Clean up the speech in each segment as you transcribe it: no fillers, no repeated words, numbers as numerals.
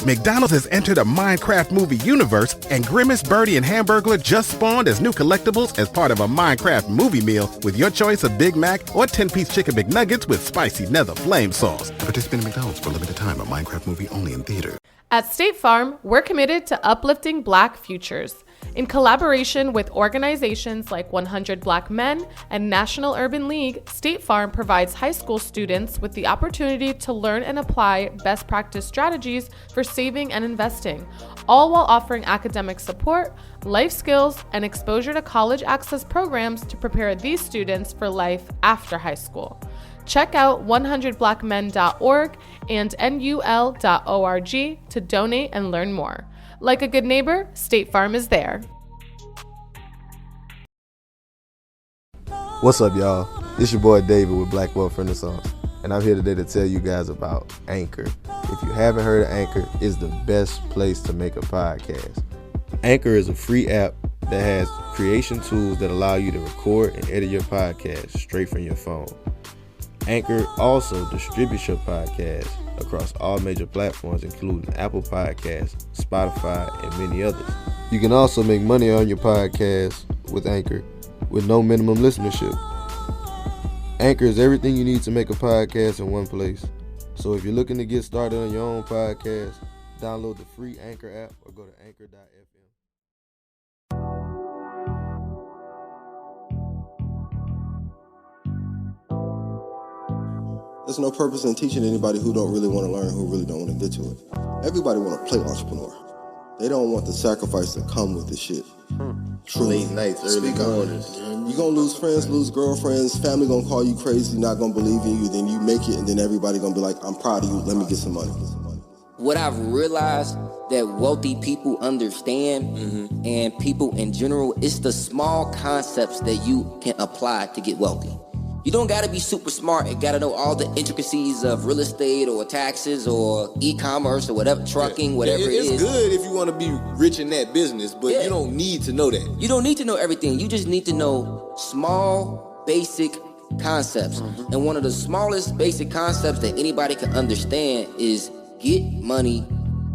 McDonald's has entered a Minecraft movie universe, and Grimace, Birdie, and Hamburglar just spawned as new collectibles as part of a Minecraft movie meal with your choice of Big Mac or 10-piece chicken McNuggets with spicy nether flame sauce. Participate in McDonald's for a limited time. A Minecraft movie only in theater. At State Farm, we're committed to uplifting Black futures. In collaboration with organizations like 100 Black Men and National Urban League, State Farm provides high school students with the opportunity to learn and apply best practice strategies for saving and investing, all while offering academic support, life skills, and exposure to college access programs to prepare these students for life after high school. Check out 100blackmen.org and nul.org to donate and learn more. Like a good neighbor, State Farm is there. What's up, y'all? It's your boy David with Black Wealth Renaissance, and I'm here today to tell you guys about Anchor. If you haven't heard of Anchor, it's the best place to make a podcast. Anchor is a free app that has creation tools that allow you to record and edit your podcast straight from your phone. Anchor also distributes your podcast across all major platforms, including Apple Podcasts, Spotify, and many others. You can also make money on your podcast with Anchor with no minimum listenership. Anchor is everything you need to make a podcast in one place. So if you're looking to get started on your own podcast, download the free Anchor app or go to anchor.fm. There's no purpose in teaching anybody who don't really want to learn, who really don't want to get to it. Everybody want to play entrepreneur. They don't want the sacrifice that come with this shit. Truly. Late nights, early mornings. You're going to lose friends, lose girlfriends, family going to call you crazy, not going to believe in you, then you make it, and then everybody going to be like, I'm proud of you, let me get some money. What I've realized that wealthy people understand, and people in general, it's the small concepts that you can apply to get wealthy. You don't gotta be super smart and gotta know all the intricacies of real estate or taxes or e-commerce or whatever, trucking, whatever it is. It's good if you want to be rich in that business, but you don't need to know that. You don't need to know everything. You just need to know small, basic concepts. And one of the smallest basic concepts that anybody can understand is get money,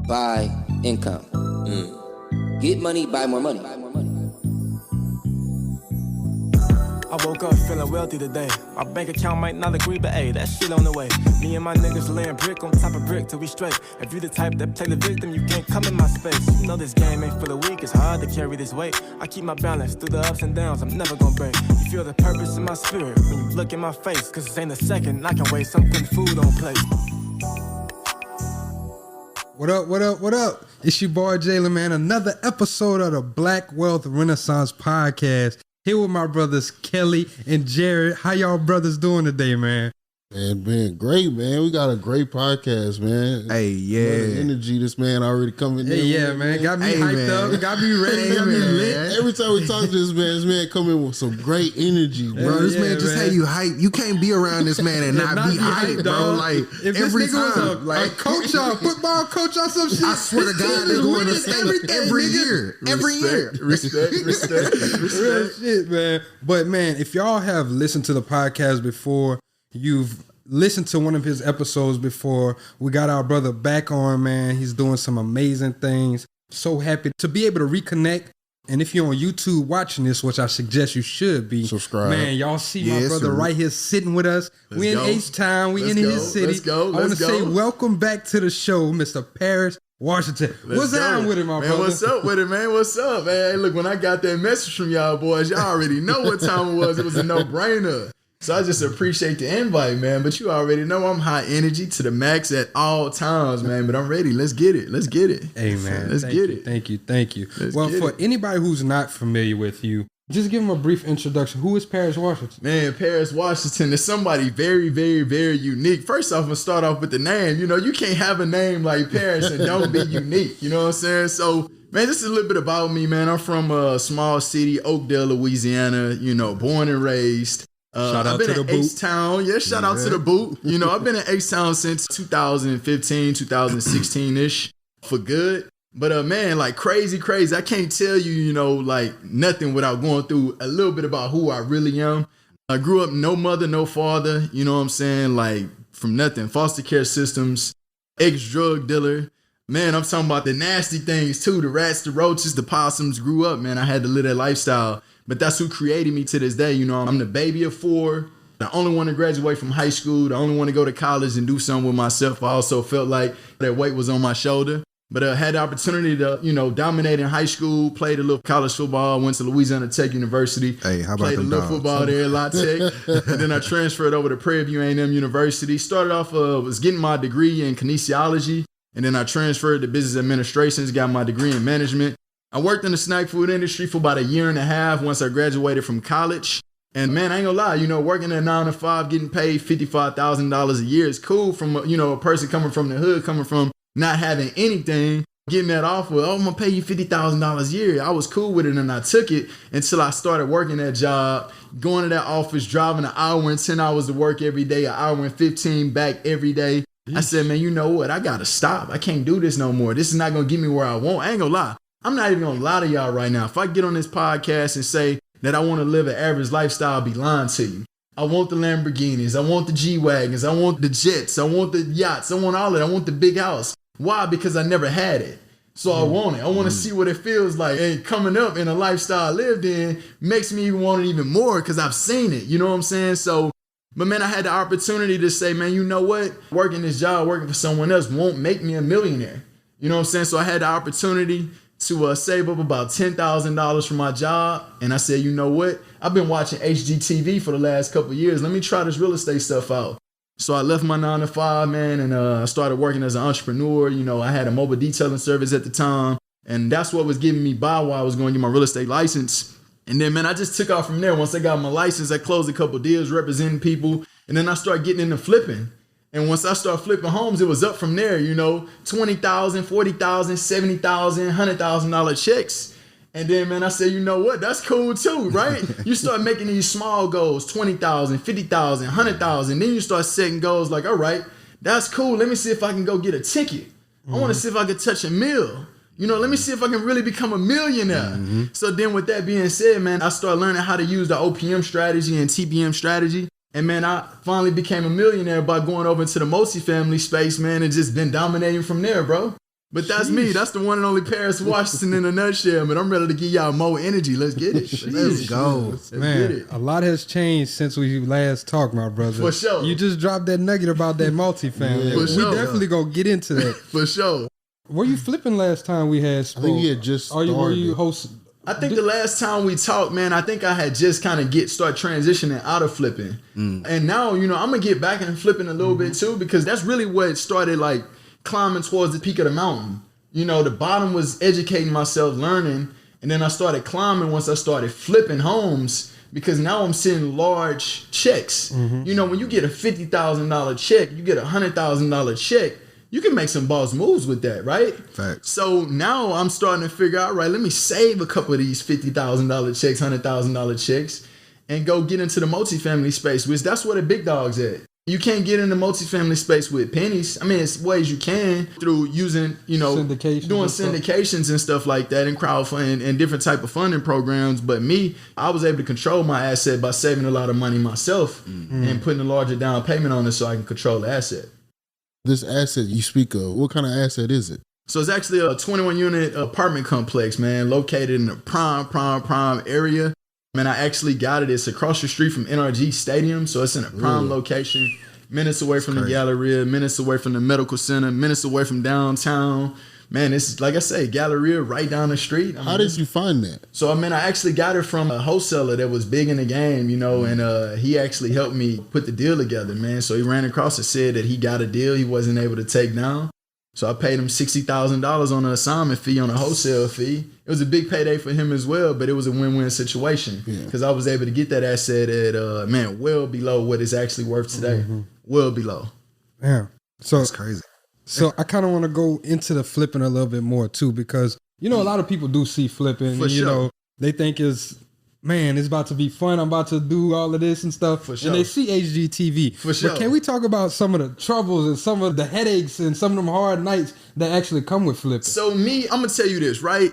buy income. Get money, buy more money. I woke up feeling wealthy today. My bank account might not agree, but hey, that shit on the way. Me and my niggas laying brick on top of brick till we straight. If you the type that play the victim, you can't come in my space. You know this game ain't for the weak, it's hard to carry this weight. I keep my balance through the ups and downs, I'm never gonna break. You feel the purpose in my spirit when you look in my face. Cause this ain't a second I can waste, I'm putting food on plate. What up, what up, what up? It's your boy Jalen, man. Another episode of the Black Wealth Renaissance Podcast. Here with my brothers Kelly and Jared. How y'all brothers doing today, man? Man, great, man. We got a great podcast, man. Hey, yeah. The energy this man already coming in. Hey, yeah, man. Got me hyped up. Got me ready. Got me lit. Every time we talk to this man come in with some great energy, bro. Bro, this man just had you hype. You can't be around this man and not be hyped, bro. Like, if every this nigga time. was a coach or a football coach or some shit. I swear to God, they go in the state every year. Every year. Respect. Real shit, man. But, man, if y'all have listened to the podcast before, you've listened to one of his episodes before, we got our brother back on, man. He's doing some amazing things. So happy to be able to reconnect. And if you're on YouTube watching this, which I suggest you should be, subscribe. Man, y'all see my brother right here sitting with us. We in H-Town. We in his city. Let's go. I want to say welcome back to the show, Mr. Paris Washington. What's up with it, my brother? What's up with it, man? What's up, man? Hey, look, when I got that message from y'all boys, y'all already know what time it was. It was a no-brainer. So I just appreciate the invite, man. But you already know I'm high energy to the max at all times, man. But I'm ready. Let's get it. Hey, man. Let's get it. Thank you. Well, for anybody who's not familiar with you, just give them a brief introduction. Who is Paris Washington? Man, Paris Washington is somebody very, very, very unique. First off, I'm going to start off with the name. You know, you can't have a name like Paris and don't be unique. You know what I'm saying? So, man, this is a little bit about me, man. I'm from a small city, Oakdale, Louisiana, you know, born and raised. Shout out I've been to in the boot. H-Town. Yeah, shout out to the boot. You know, I've been in H-Town since 2015, 2016-ish for good. But man, like crazy. I can't tell you, you know, like nothing without going through a little bit about who I really am. I grew up no mother, no father, you know what I'm saying? Like from nothing, foster care systems, ex-drug dealer. Man, I'm talking about the nasty things too. The rats, the roaches, the possums grew up, man. I had to live that lifestyle. But that's who created me to this day. You know, I'm the baby of 4, the only one to graduate from high school, the only one to go to college and do something with myself. I also felt like that weight was on my shoulder. But I had the opportunity to, you know, dominate in high school, played a little college football, went to Louisiana Tech University. Hey, how about played a little football there at La Tech. And then I transferred over to Prairie View A&M University. Started off, was getting my degree in kinesiology. And then I transferred to business administration, got my degree in management. I worked in the snack food industry for about 1.5 years once I graduated from college. And man, I ain't gonna lie, you know, working at 9 to 5, getting paid $55,000 a year is cool from, you know, a person coming from the hood, coming from not having anything, getting that offer, oh, I'm gonna pay you $50,000 a year. I was cool with it and I took it until I started working that job, going to that office, driving 1 hour and 10 hours to work every day, 1 hour and 15 back every day. I said, man, you know what? I gotta stop. I can't do this no more. This is not gonna get me where I want. I ain't gonna lie. I'm not even gonna lie to y'all right now. If I get on this podcast and say that I wanna live an average lifestyle, I'll be lying to you. I want the Lamborghinis. I want the G-Wagons. I want the jets. I want the yachts. I want all of it. I want the big house. Why? Because I never had it. So I want it. I want to see what it feels like. And coming up in a lifestyle I lived in makes me even want it even more because I've seen it. You know what I'm saying? So, but man, I had the opportunity to say, man, you know what? Working this job, working for someone else won't make me a millionaire. You know what I'm saying? So I had the opportunity to save up about $10,000 for my job. And I said, you know what? I've been watching HGTV for the last couple of years. Let me try this real estate stuff out. So I left my 9 to 5, man, and I started working as an entrepreneur. You know, I had a mobile detailing service at the time. And that's what was getting me by while I was going to get my real estate license. And then, man, I just took off from there. Once I got my license, I closed a couple deals representing people. And then I started getting into flipping. And once I started flipping homes, it was up from there, you know, $20,000, $40,000, $70,000, $100,000 checks. And then, man, I said, you know what? That's cool too, right? You start making these small goals, $20,000, $50,000, $100,000. Then you start setting goals like, all right, that's cool. Let me see if I can go get a ticket. I want to see if I can touch $1 million. You know, let me see if I can really become a millionaire. So then with that being said, man, I started learning how to use the OPM strategy and TPM strategy. And man, I finally became a millionaire by going over into the multifamily space, man, and just been dominating from there, bro. But that's me. That's the one and only Paris Washington in a nutshell, man. I'm ready to give y'all more energy. Let's get it. Let's go. Let's Man, get it. a lot has changed since we last talked, my brother. For sure. You just dropped that nugget about that multifamily. For We sure. definitely gonna get into that. For sure. Were you flipping last time we had spoke? I think he had just Were you started. host? I think the last time we talked, man, I think I had just kind of start transitioning out of flipping. And now, you know, I'm going to get back into flipping a little bit too, because that's really what started like climbing towards the peak of the mountain. You know, the bottom was educating myself, learning, and then I started climbing once I started flipping homes, because now I'm seeing large checks. You know, when you get a $50,000 check, you get a $100,000 check, you can make some boss moves with that, right? Facts. So now I'm starting to figure out, right, let me save a couple of these $50,000 checks, $100,000 checks, and go get into the multifamily space, which that's where the big dog's at. You can't get in the multifamily space with pennies. I mean, it's ways you can through using, you know, Syndications doing and stuff. syndications and stuff like that, and crowdfunding and different type of funding programs. But me, I was able to control my asset by saving a lot of money myself and putting a larger down payment on it so I can control the asset. This asset you speak of, what kind of asset is it? So it's actually a 21-unit apartment complex, man, located in a prime area. Man, I actually got it. It's across the street from NRG Stadium, so it's in a prime location, minutes away from the Galleria, minutes away from the medical center, minutes away from downtown. Man, it's like I say, Galleria right down the street. How did you find that? So, I mean, I actually got it from a wholesaler that was big in the game, you know, and he actually helped me put the deal together, man. So he ran across and said that he got a deal he wasn't able to take down. So I paid him $60,000 on an assignment fee, on a wholesale fee. It was a big payday for him as well, but it was a win-win situation because I was able to get that asset at, man, well below what it's actually worth today. Well below. Yeah. So That's crazy. So I kind of want to go into the flipping a little bit more too, because, you know, a lot of people do see flipping For and, you sure. know, they think it's about to be fun. I'm about to do all of this and stuff. For sure. And they see HGTV. For sure. But can we talk about some of the troubles and some of the headaches and some of them hard nights that actually come with flipping? So me, I'm going to tell you this, right?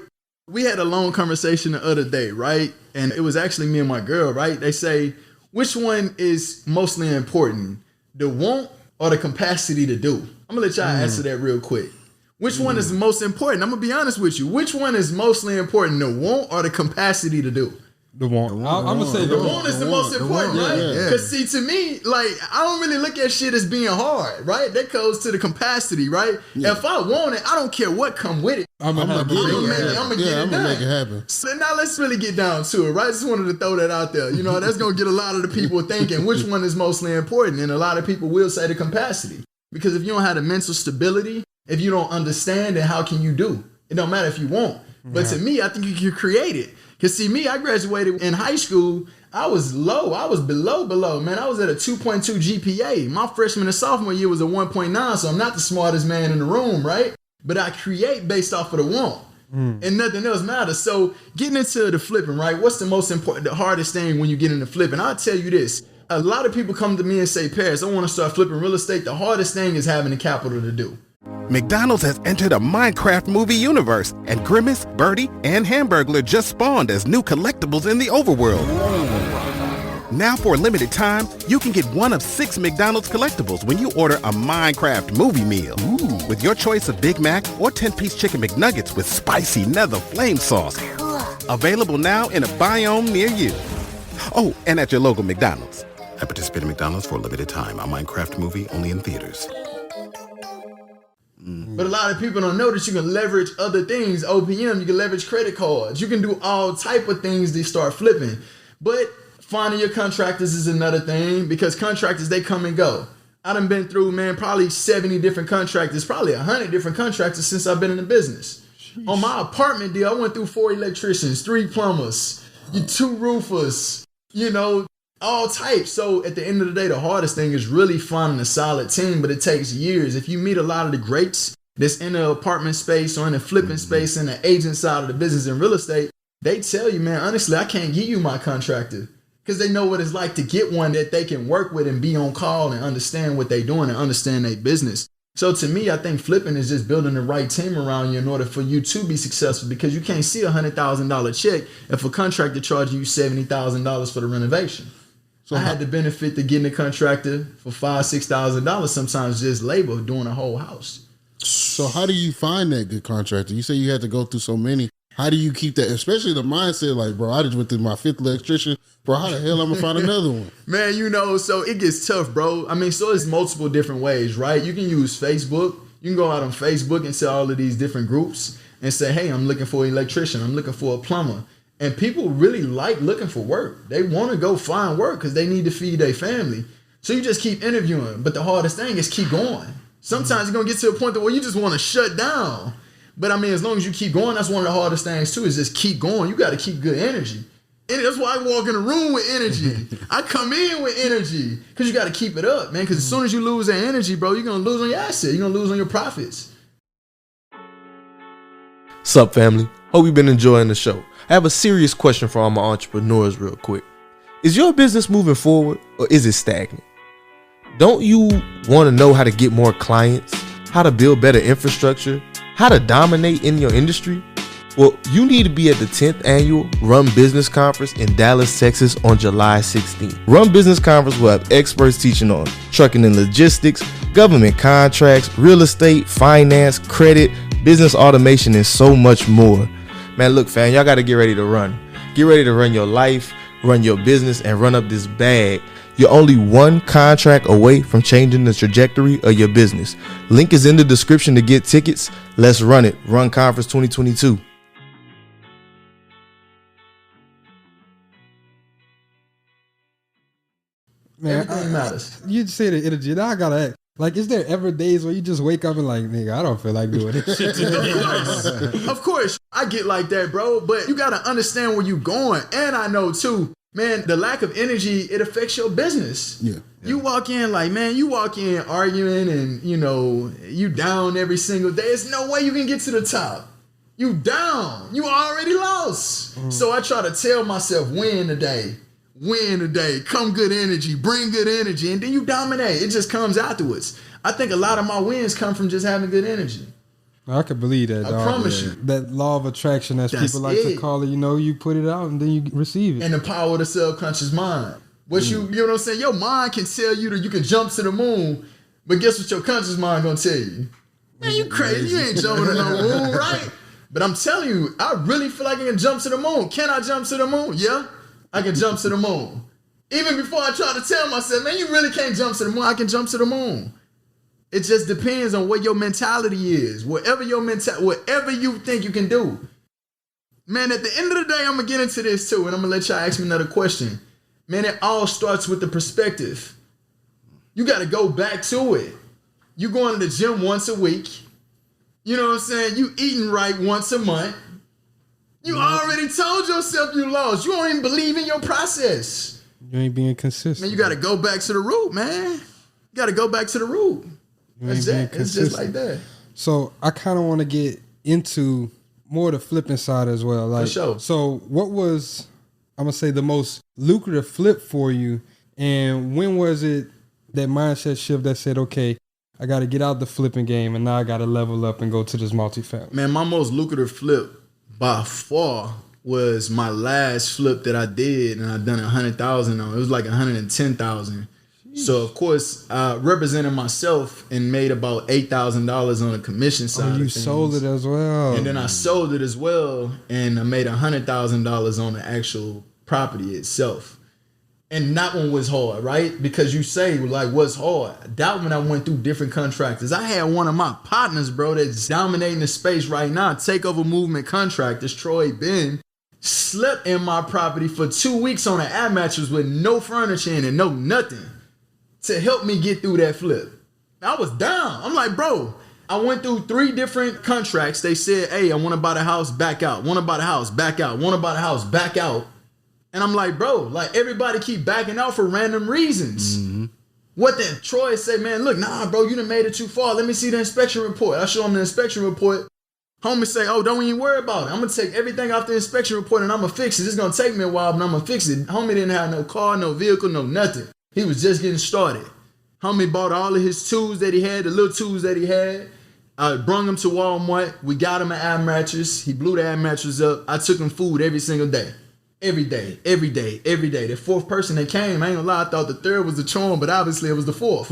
We had a long conversation the other day, right? And it was actually me and my girl, right? They say, which one is mostly important? The want or the capacity to do? I'm going to let y'all answer that real quick. Which one is the most important? I'm gonna be honest with you. Which one is mostly important, the want or the capacity to do? The want. I'm gonna say the want is the most important, right? Because see, to me, like I don't really look at shit as being hard, right? That goes to the capacity, right? Yeah. If I want it, I don't care what come with it. I'm gonna get it. I'm gonna make it happen. So now let's really get down to it, right? Just wanted to throw that out there. You know, that's gonna get a lot of the people thinking which one is mostly important, and a lot of people will say the capacity, because if you don't have the mental stability, if you don't understand, then how can you do? It don't matter if you want. But to me, I think you can create it. Because see, me, I graduated in high school. I was low. I was below. Man, I was at a 2.2 GPA. My freshman and sophomore year was a 1.9, so I'm not the smartest man in the room, right? But I create based off of the want. And nothing else matters. So getting into the flipping, right? What's the most important, the hardest thing when you get into flipping? I'll tell you this. A lot of people come to me and say, Paris, I want to start flipping real estate. The hardest thing is having the capital to do. McDonald's has entered a Minecraft movie universe, and Grimace, Birdie, and Hamburglar just spawned as new collectibles in the overworld. Now for a limited time, you can get one of 6 McDonald's collectibles when you order a Minecraft movie meal. With your choice of Big Mac or 10-piece chicken McNuggets with spicy nether flame sauce. Available now in a biome near you. Oh, and at your local McDonald's. I participate in McDonald's for a limited time. A Minecraft movie only in theaters. But a lot of people don't know that you can leverage other things. OPM, you can leverage credit cards. You can do all type of things to start flipping. But finding your contractors is another thing, because contractors, they come and go. I done been through, man, probably 70 different contractors, probably 100 different contractors since I've been in the business. Sheesh. On my apartment deal, I went through 4 electricians, 3 plumbers, 2 roofers, all types. So at the end of the day, the hardest thing is really finding a solid team, but it takes years. If you meet a lot of the greats that's in the apartment space or in the flipping space, in the agent side of the business in real estate, they tell you, man, honestly, I can't give you my contractor, because they know what it's like to get one that they can work with and be on call and understand what they're doing and understand their business. So to me, I think flipping is just building the right team around you in order for you to be successful, because you can't see $100,000 check if a contractor charges you $70,000 for the renovation. So I had the benefit to getting a contractor for $5,000-$6,000, sometimes just labor doing a whole house. So how do you find that good contractor? You say you had to go through so many. How do you keep that, especially the mindset like, bro, I just went through my 5th electrician. Bro, how the hell I'm going to find another one? Man, so it gets tough, bro. I mean, so it's multiple different ways, right? You can use Facebook. You can go out on Facebook and see all of these different groups and say, hey, I'm looking for an electrician. I'm looking for a plumber. And people really like looking for work. They want to go find work because they need to feed their family. So you just keep interviewing. But the hardest thing is keep going. Sometimes you're going to get to a point where you just want to shut down. But I mean, as long as you keep going, that's one of the hardest things too, is just keep going. You got to keep good energy. And that's why I walk in the room with energy. I come in with energy, because you got to keep it up, man. Because as soon as you lose that energy, bro, you're going to lose on your asset. You're going to lose on your profits. Sup, family? Hope you've been enjoying the show. I have a serious question for all my entrepreneurs real quick. Is your business moving forward, or is it stagnant? Don't you want to know how to get more clients, how to build better infrastructure, how to dominate in your industry? Well, you need to be at the 10th annual Run Business Conference in Dallas, Texas on July 16th. Run Business Conference will have experts teaching on trucking and logistics, government contracts, real estate, finance, credit, business automation, and so much more. Man, look, fam, y'all got to get ready to run. Get ready to run your life, run your business, and run up this bag. You're only one contract away from changing the trajectory of your business. Link is in the description to get tickets. Let's run it. Run Conference 2022. Man, everything matters. You say the energy. Now I got to ask. Like, is there ever days where you just wake up and like, nigga, I don't feel like doing this shit today? Of course, I get like that, bro. But you got to understand where you're going. And I know, too, man, the lack of energy, it affects your business. Yeah. You walk in like, man, you walk in arguing and, you down every single day. There's no way you can get to the top. You down. You already lost. So I try to tell myself, win today. Win today, come good energy, bring good energy, and then you dominate. It just comes afterwards. I think a lot of my wins come from just having good energy. I can believe that. I promise you. That law of attraction, as people like to call it, you put it out and then you receive it. And the power of the subconscious mind. You know what I'm saying? Your mind can tell you that you can jump to the moon, but guess what your conscious mind gonna tell you? Man, you crazy. You ain't jumping to no moon, right? But I'm telling you, I really feel like I can jump to the moon. Can I jump to the moon? Yeah, I can jump to the moon. Even before I try to tell myself, man, you really can't jump to the moon. I can jump to the moon. It just depends on what your mentality is. Whatever you think you can do. Man, at the end of the day, I'm going to get into this too, and I'm going to let y'all ask me another question. Man, it all starts with the perspective. You got to go back to it. You going to the gym once a week. You know what I'm saying? You eating right once a month. You already told yourself you lost. You don't even believe in your process. You ain't being consistent. Man, you got to go back to the root, man. You got to go back to the root. That's that. It's just like that. So I kind of want to get into more the flipping side as well. Like, for sure. So what was, I'm going to say, the most lucrative flip for you? And when was it that mindset shift that said, okay, I got to get out the flipping game and now I got to level up and go to this multifamily? Man, my most lucrative flip by far was my last flip that I did, and I done 100,000 on. It was like 110,000. So of course, I represented myself and made about $8,000 on the commission side. Oh, you sold it as well. And then I sold it as well, and I made $100,000 on the actual property itself. And that one was hard, right? Because you say, like, what's hard? That one I went through different contractors. I had one of my partners, bro, that's dominating the space right now, Takeover Movement Contractors, Troy Ben, slept in my property for 2 weeks on an air mattress with no furniture in it, no nothing, to help me get through that flip. I was down. I'm like, bro, I went through 3 different contracts. They said, hey, I want to buy the house, back out. Want to buy the house, back out. Want to buy the house, back out. And I'm like, bro, like everybody keep backing out for random reasons. Mm-hmm. What then? Troy say, man, look, nah, bro, you done made it too far. Let me see the inspection report. I show him the inspection report. Homie say, oh, don't even worry about it. I'm going to take everything off the inspection report and I'm going to fix it. It's going to take me a while, but I'm going to fix it. Homie didn't have no car, no vehicle, no nothing. He was just getting started. Homie bought all of his tools that he had, the little tools that he had. I brung him to Walmart. We got him an air mattress. He blew the air mattress up. I took him food every single day. Every day. The 4th person that came, I ain't gonna lie, I thought the 3rd was the charm, but obviously it was the 4th.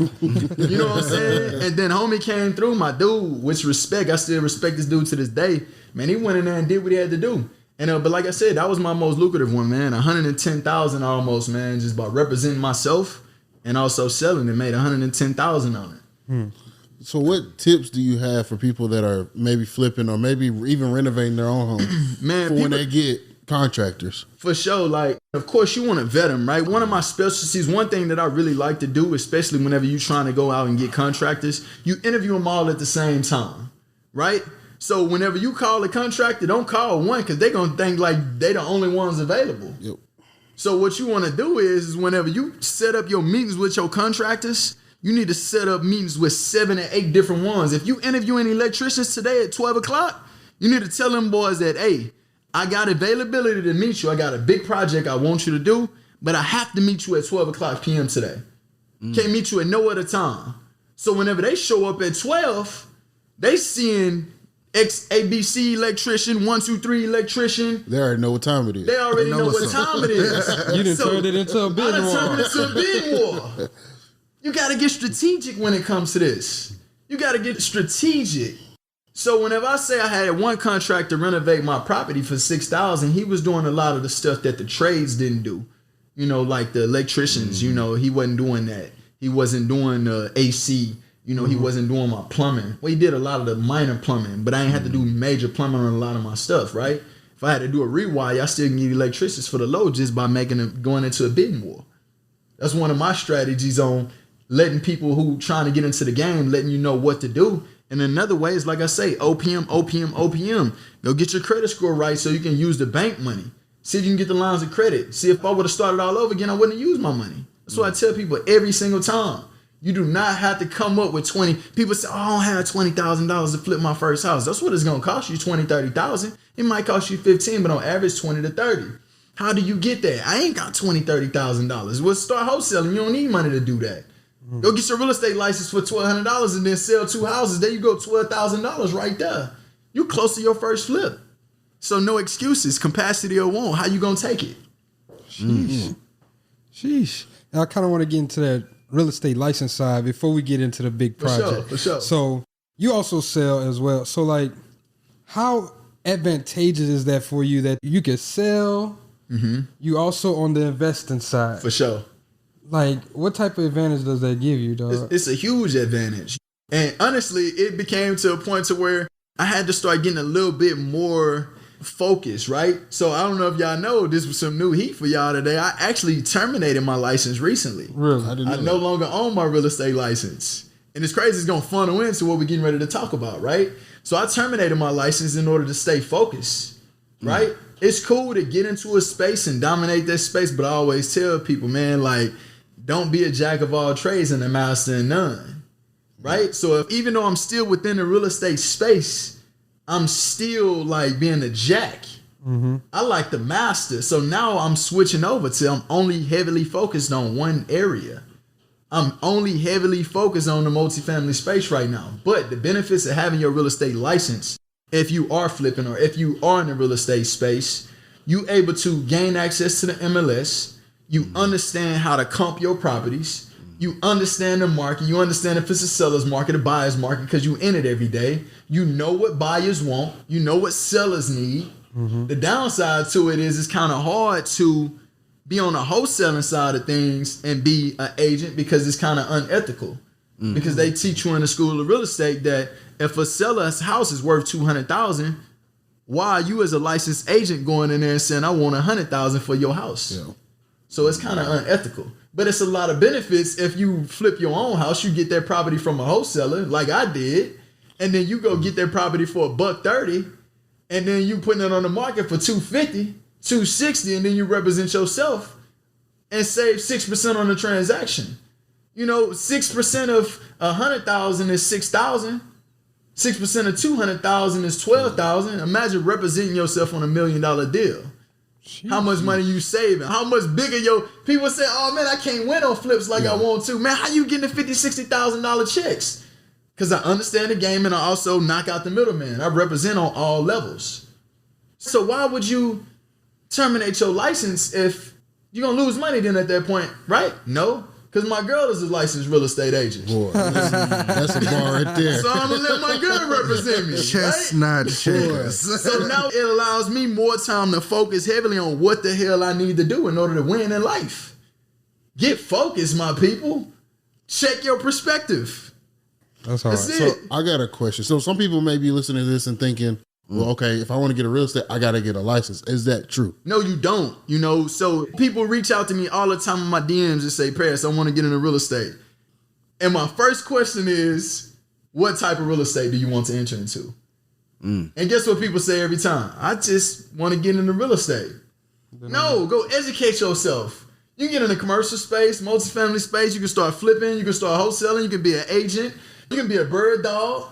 You know what I'm saying? And then homie came through, my dude, which respect, I still respect this dude to this day. Man, he went in there and did what he had to do. And but like I said, that was my most lucrative one, man. 110,000 almost, man, just by representing myself and also selling it, made 110,000 on it. So what tips do you have for people that are maybe flipping or maybe even renovating their own home man, for when they get contractors? For sure. Like, of course, you want to vet them, right? One of my specialties, one thing that I really like to do, especially whenever you're trying to go out and get contractors, you interview them all at the same time, right? So whenever you call a contractor, don't call one because they're going to think like they the only ones available. Yep. So what you want to do is whenever you set up your meetings with your contractors, you need to set up meetings with 7 or 8 different ones. If you interviewing electricians today at 12 o'clock, you need to tell them boys that, hey, I got availability to meet you. I got a big project I want you to do, but I have to meet you at 12 o'clock p.m. today. Can't meet you at no other time. So whenever they show up at 12, they seeing ABC electrician, 1, 2, 3 electrician. They already know what time it is. They already know what time it is. You done turned it into a bid war. I done turned it into a bid war. You got to get strategic when it comes to this. You got to get strategic. So whenever I say I had one contractor renovate my property for $6,000, he was doing a lot of the stuff that the trades didn't do. You know, like the electricians, you know, he wasn't doing that. He wasn't doing AC. You know, he wasn't doing my plumbing. Well, he did a lot of the minor plumbing, but I ain't had to do major plumbing on a lot of my stuff, right? If I had to do a rewire, I still can get electricians for the low just by making them going into a bidding war. That's one of my strategies on letting people who trying to get into the game, letting you know what to do. And another way is, like I say, OPM. Go get your credit score right so you can use the bank money. See if you can get the lines of credit. See if I would have started all over again, I wouldn't have used my money. That's what I tell people every single time. You do not have to come up with 20. People say, oh, I don't have $20,000 to flip my first house. That's what it's going to cost you, $20,000, $30,000. It might cost you $15,000, but on average, $20,000 to $30,000. How do you get that? I ain't got $20,000, $30,000. Well, start wholesaling. You don't need money to do that. Go get your real estate license for $1,200 and then sell 2 houses. There you go, $12,000 right there. You close to your first flip. So no excuses, capacity or won't. How you gonna take it? Sheesh. Now I kind of want to get into that real estate license side before we get into the big project. For sure. So you also sell as well. So like, how advantageous is that for you that you can sell? Mm-hmm. You also on the investing side. For sure. Like, what type of advantage does that give you, dog? It's a huge advantage. And honestly, it became to a point to where I had to start getting a little bit more focused, right? So I don't know if y'all know, this was some new heat for y'all today. I actually terminated my license recently. Really? I no longer own my real estate license. And it's crazy, it's going to funnel into what we're getting ready to talk about, right? So I terminated my license in order to stay focused, right? It's cool to get into a space and dominate that space, but I always tell people, man, like, don't be a jack of all trades and a master in none, right? So even though I'm still within the real estate space, I'm still like being a jack. Mm-hmm. I like the master. So now I'm switching over to I'm only heavily focused on one area. I'm only heavily focused on the multifamily space right now. But the benefits of having your real estate license, if you are flipping or if you are in the real estate space, you able to gain access to the MLS. You understand how to comp your properties. You understand the market. You understand if it's a seller's market, a buyer's market, because you in it every day. You know what buyers want. You know what sellers need. Mm-hmm. The downside to it is it's kind of hard to be on the wholesaling side of things and be an agent because it's kind of unethical. Mm-hmm. Because they teach you in the school of real estate that if a seller's house is worth $200,000, why are you as a licensed agent going in there and saying, I want $100,000 for your house? Yeah. So it's kind of unethical. But it's a lot of benefits if you flip your own house. You get that property from a wholesaler like I did. And then you go get that property for $130. And then you putting it on the market for $250, $260. And then you represent yourself and save 6% on the transaction. You know, 6% of 100,000 is 6,000. 6% of 200,000 is 12,000. Imagine representing yourself on $1 million deal. Jeez. How much money you saving? How much bigger your people say, oh man, I can't win on flips like I want to. Man, how you getting the $50,000, $60,000 checks? Because I understand the game and I also knock out the middleman. I represent on all levels. So why would you terminate your license if you're going to lose money then at that point, right? No. Because my girl is a licensed real estate agent. Boy, that's a bar right there. So I'm going to let my girl represent me. Chestnut chickens. So now it allows me more time to focus heavily on what the hell I need to do in order to win in life. Get focused, my people. Check your perspective. That's all right. So I got a question. So some people may be listening to this and thinking, well, okay, if I want to get a real estate, I got to get a license. Is that true? No, you don't. You know, so people reach out to me all the time in my DMs and say, Paris, I want to get into real estate. And my first question is, what type of real estate do you want to enter into? And guess what people say every time? I just want to get into real estate. No, go educate yourself. You can get in the commercial space, multifamily space. You can start flipping. You can start wholesaling. You can be an agent. You can be a bird dog.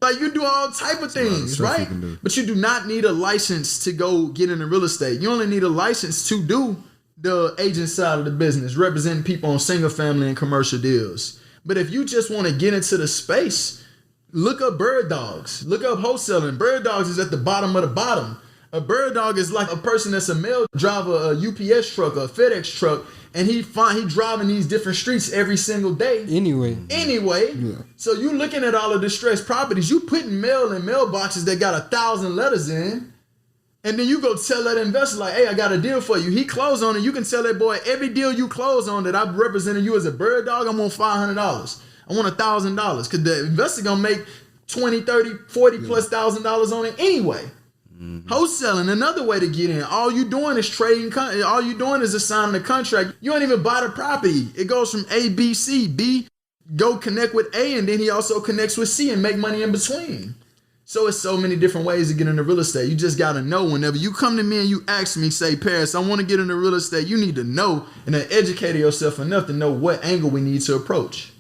Like, you do all type of things, right? But you do not need a license to go get into real estate. You only need a license to do the agent side of the business, representing people on single family and commercial deals. But if you just want to get into the space, look up bird dogs. Look up wholesaling. Bird dogs is at the bottom of the bottom. A bird dog is like a person that's a mail driver, a UPS truck, a FedEx truck, and he driving these different streets every single day. Anyway. Yeah. So you looking at all of distressed properties, you putting mail in mailboxes that got 1,000 letters in, and then you go tell that investor like, hey, I got a deal for you. He closed on it. You can tell that boy, every deal you close on that I'm representing you as a bird dog, I'm on $500. I want $1,000 because the investor gonna make 20, 30, 40 plus $1,000 on it anyway. Wholesaling, another way to get in. All you doing is trading. All you doing is assigning a contract. You don't even buy the property. It goes from A, B, C. B, go connect with A, and then he also connects with C and make money in between. So it's so many different ways to get into real estate. You just got to know. Whenever you come to me and you ask me, say, Paris, I want to get into real estate, you need to know and then educate yourself enough to know what angle we need to approach.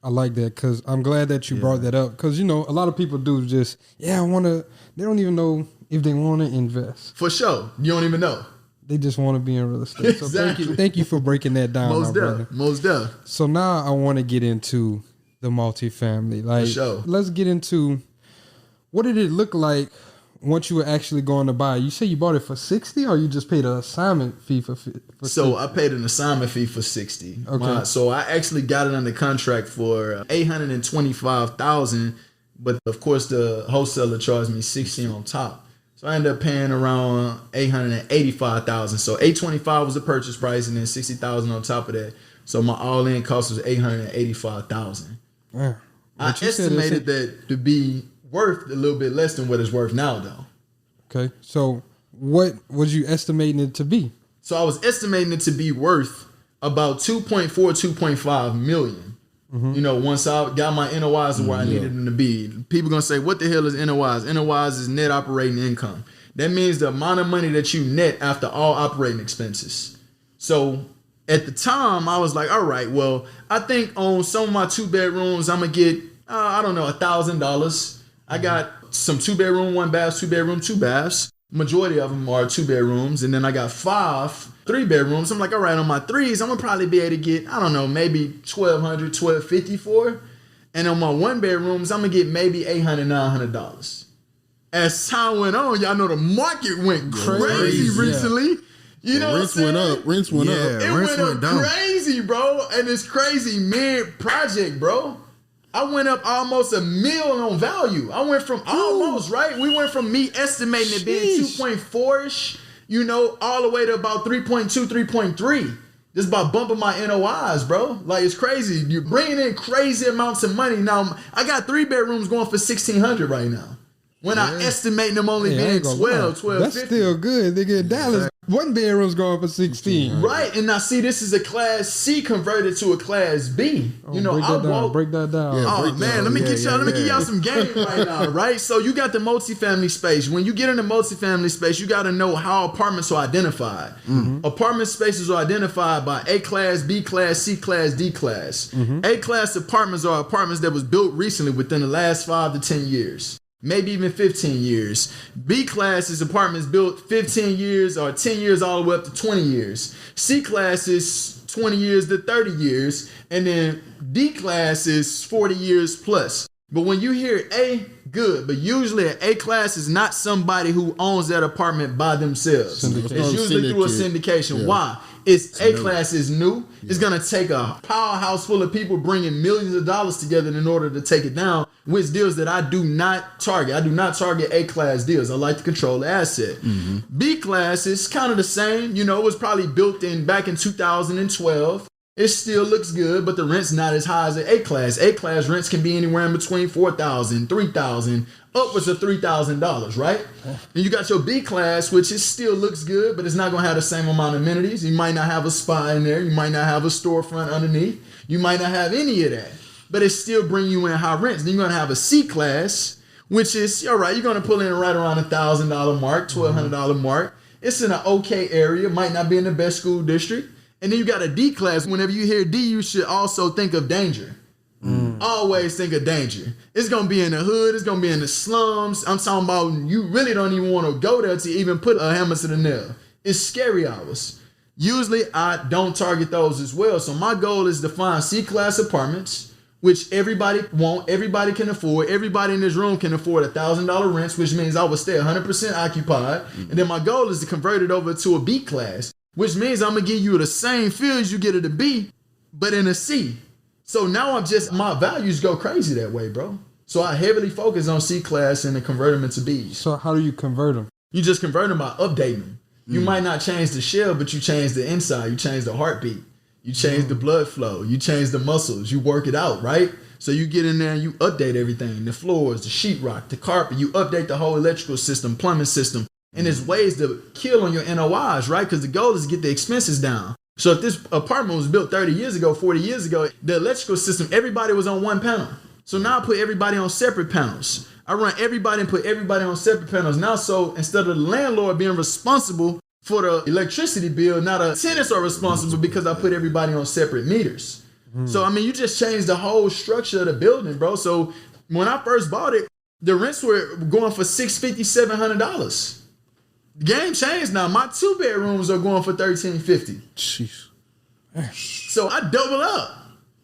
I like that because I'm glad that you brought that up because, you know, a lot of people do just, I want to, they don't even know if they want to invest. For sure. You don't even know. They just want to be in real estate. Exactly. So thank you for breaking that down, Most definitely. So now I want to get into the multifamily. Like, for sure. Let's get into, what did it look like once you were actually going to buy? You say you bought it for $60 or you just paid an assignment fee for So I paid an assignment fee for $60. Okay. So I actually got it under contract for $825,000. but of course the wholesaler charged me 16 on top. So I ended up paying around $885,000. So $825 was the purchase price, and then $60,000 on top of that. So my all-in cost was $885,000. Yeah. I estimated that to be worth a little bit less than what it's worth now, though. Okay, so what was you estimating it to be? So I was estimating it to be worth about 2.5 million. You know, once I got my NOIs to where I needed them to be. People gonna say, what the hell is NOIs? NOIs is net operating income. That means the amount of money that you net after all operating expenses. So at the time, I was like, all right, well, I think on some of my 2 bedrooms, I'm gonna get, I don't know, $1,000. I got some 2 bedroom, 1 bath, 2 bedroom, 2 baths. Majority of them are 2 bedrooms. And then I got 5 3 bedrooms. I'm like, all right, on my 3s, I'm gonna probably be able to get, I don't know, maybe $1,200, $1,250 for. And on my 1 bedrooms, I'm gonna get maybe $800, $900. As time went on, y'all know the market went crazy recently. You know, rents went up. Rents went up. It went up down. Crazy, bro. And it's crazy mid project, bro. I went up almost $1 million on value. I went from almost, right? We went from me estimating it being 2.4-ish, you know, all the way to about 3.2, 3.3. Just by bumping my NOIs, bro. Like, it's crazy. You're bringing in crazy amounts of money. Now, I got 3 bedrooms going for $1,600 right now. When I estimate them only being 12, that's still good. They get Dallas. 1 bedroom's going for 16. Right, and now see, this is a Class C converted to a Class B. You know, break that down. Yeah, let me give y'all some game right now, right? So you got the multifamily space. When you get in the multifamily space, you got to know how apartments are identified. Apartment spaces are identified by A class, B class, C class, D class. A class apartments are apartments that was built recently within the last 5 to 10 years. Maybe even 15 years. B class is apartments built 15 years or 10 years all the way up to 20 years. C class is 20 years to 30 years. And then D class is 40 years plus. But when you hear A, good. But usually an A class is not somebody who owns that apartment by themselves. It's usually through a syndication. Yeah. Why? It's A class is new. Yeah. It's going to take a powerhouse full of people bringing millions of dollars together in order to take it down, which deals that I do not target. I do not target A class deals. I like to control the asset. B class is kind of the same. You know, it was probably built back in 2012. It still looks good, but the rent's not as high as an A class. A class rents can be anywhere in between $4,000, $3,000, upwards of $3,000, right? And you got your B class, which it still looks good, but it's not gonna have the same amount of amenities. You might not have a spa in there. You might not have a storefront underneath. You might not have any of that, but it still bring you in high rents. Then you're gonna have a C class, which is, all right, you're gonna pull in right around $1,000 mark, $1,200 mark. It's in an okay area, might not be in the best school district. And then you got a D class. Whenever you hear D, you should also think of danger. Always think of danger. It's going to be in the hood. It's going to be in the slums. I'm talking about you really don't even want to go there to even put a hammer to the nail. It's scary hours. Usually, I don't target those as well. So my goal is to find C-class apartments, which everybody want, everybody can afford. Everybody in this room can afford $1,000 rents, which means I will stay 100% occupied. And then my goal is to convert it over to a B class, which means I'm going to give you the same feel as you get at a B, but in a C. So now my values go crazy that way, bro. So I heavily focus on C class and then convert them into Bs. So how do you convert them? You just convert them by updating them. You might not change the shell, but you change the inside. You change the heartbeat. You change the blood flow. You change the muscles. You work it out, right? So you get in there and you update everything. The floors, the sheetrock, the carpet. You update the whole electrical system, plumbing system. And there's ways to kill on your NOIs, right? Because the goal is to get the expenses down. So if this apartment was built 30 years ago, 40 years ago, the electrical system, everybody was on one panel. So now I put everybody on separate panels. I run everybody and put everybody on separate panels. Now, so instead of the landlord being responsible for the electricity bill, now the tenants are responsible because I put everybody on separate meters. So, I mean, you just changed the whole structure of the building, bro. So when I first bought it, the rents were going for $650, $700. The game changed now. My 2 bedrooms are going for $1,350. Jeez. So I double up.